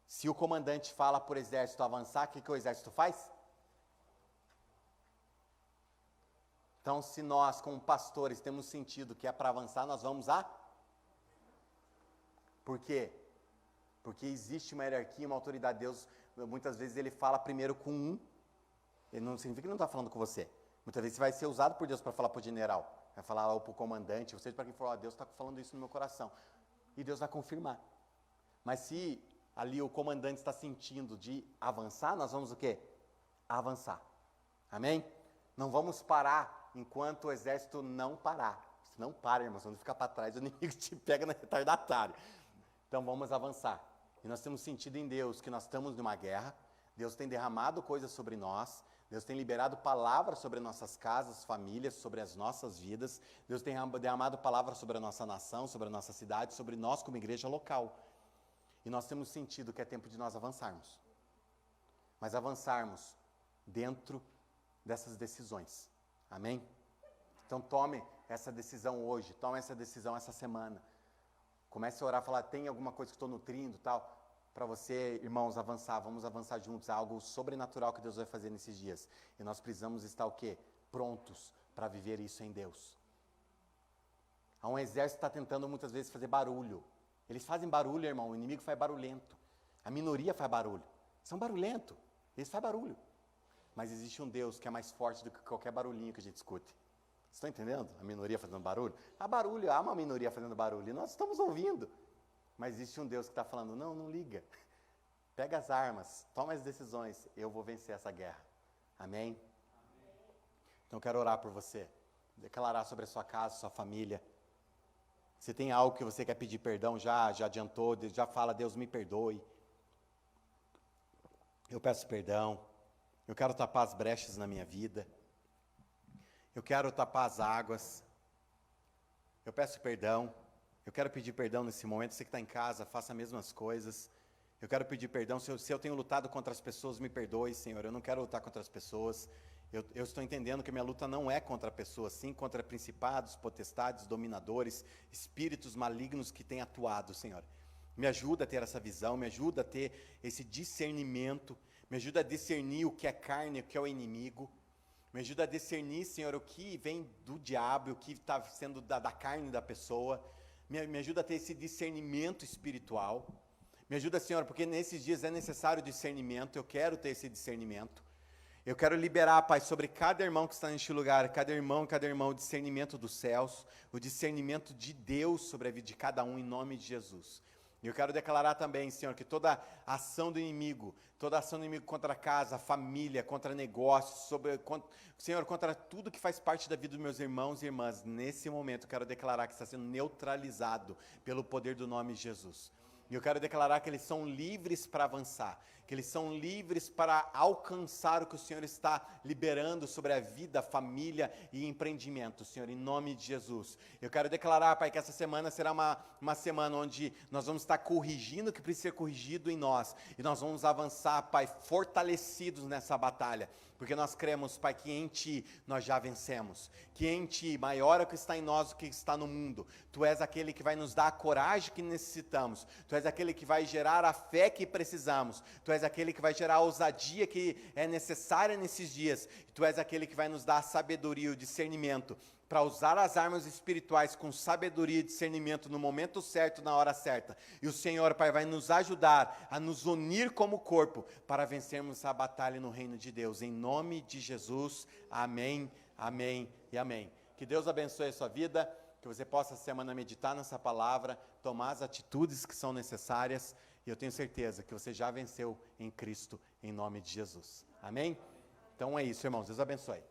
Se o comandante fala para o exército avançar, o que o exército faz? Então, se nós, como pastores, temos sentido que é para avançar, nós vamos Por quê? Porque existe uma hierarquia, uma autoridade. Deus, muitas vezes, ele fala primeiro com um. Ele não significa que ele não está falando com você. Muitas vezes você vai ser usado por Deus para falar para o general. Vai falar para o comandante, você para quem for, Deus está falando isso no meu coração. E Deus vai confirmar. Mas se ali o comandante está sentindo de avançar, nós vamos o quê? Avançar. Amém? Não vamos parar enquanto o exército não parar. Se não para, irmãos, não fica para trás, o inimigo te pega na retardatária. Então vamos avançar. E nós temos sentido em Deus que nós estamos numa guerra. Deus tem derramado coisas sobre nós. Deus tem liberado palavras sobre nossas casas, famílias, sobre as nossas vidas. Deus tem derramado palavras sobre a nossa nação, sobre a nossa cidade, sobre nós como igreja local. E nós temos sentido que é tempo de nós avançarmos. Mas avançarmos dentro dessas decisões. Amém? Então tome essa decisão hoje, tome essa decisão essa semana. Comece a orar, falar, tem alguma coisa que estou nutrindo, tal, para você, irmãos, avançar, vamos avançar juntos, é algo sobrenatural que Deus vai fazer nesses dias. E nós precisamos estar o quê? Prontos para viver isso em Deus. Há um exército que está tentando muitas vezes fazer barulho. Eles fazem barulho, irmão, o inimigo faz barulhento. A minoria faz barulho. São barulhentos, eles fazem barulho. Mas existe um Deus que é mais forte do que qualquer barulhinho que a gente escute. Vocês estão entendendo? A minoria fazendo barulho? Há uma minoria fazendo barulho e nós estamos ouvindo. Mas existe um Deus que está falando, não liga. Pega as armas, toma as decisões, eu vou vencer essa guerra. Amém? Então eu quero orar por você. Declarar sobre a sua casa, sua família. Se tem algo que você quer pedir perdão, já adiantou, já fala, Deus me perdoe. Eu peço perdão. Eu quero tapar as brechas na minha vida. Eu quero tapar as águas. Eu peço perdão. Eu quero pedir perdão nesse momento. Você que está em casa, faça as mesmas coisas. Eu quero pedir perdão. Se eu tenho lutado contra as pessoas, me perdoe, Senhor. Eu não quero lutar contra as pessoas. Eu estou entendendo que minha luta não é contra pessoas, sim contra principados, potestades, dominadores, espíritos malignos que têm atuado, Senhor. Me ajuda a ter essa visão, me ajuda a ter esse discernimento, me ajuda a discernir o que é carne e o que é o inimigo. Me ajuda a discernir, Senhor, o que vem do diabo, o que está sendo da carne da pessoa. Me ajuda a ter esse discernimento espiritual. Me ajuda, Senhor, porque nesses dias é necessário discernimento, eu quero ter esse discernimento. Eu quero liberar, Pai, sobre cada irmão que está neste lugar, cada irmão, o discernimento dos céus, o discernimento de Deus sobre a vida de cada um, em nome de Jesus. E eu quero declarar também, Senhor, que toda ação do inimigo contra a casa, a família, contra negócios, Senhor, contra tudo que faz parte da vida dos meus irmãos e irmãs, nesse momento eu quero declarar que está sendo neutralizado pelo poder do nome de Jesus. E eu quero declarar que eles são livres para avançar, que eles são livres para alcançar o que o Senhor está liberando sobre a vida, família e empreendimento, Senhor, em nome de Jesus. Eu quero declarar, Pai, que essa semana será uma semana onde nós vamos estar corrigindo o que precisa ser corrigido em nós, e nós vamos avançar, Pai, fortalecidos nessa batalha, porque nós cremos, Pai, que em Ti nós já vencemos, que em Ti maior é o que está em nós do que está no mundo. Tu és aquele que vai nos dar a coragem que necessitamos, Tu és aquele que vai gerar a fé que precisamos, Tu és aquele que vai gerar a ousadia que é necessária nesses dias, Tu és aquele que vai nos dar a sabedoria e o discernimento, para usar as armas espirituais com sabedoria e discernimento no momento certo, na hora certa. E o Senhor, Pai, vai nos ajudar a nos unir como corpo para vencermos a batalha no reino de Deus. Em nome de Jesus, amém, amém e amém. Que Deus abençoe a sua vida, que você possa essa semana meditar nessa palavra, tomar as atitudes que são necessárias, e eu tenho certeza que você já venceu em Cristo, em nome de Jesus. Amém? Então é isso, irmãos. Deus abençoe.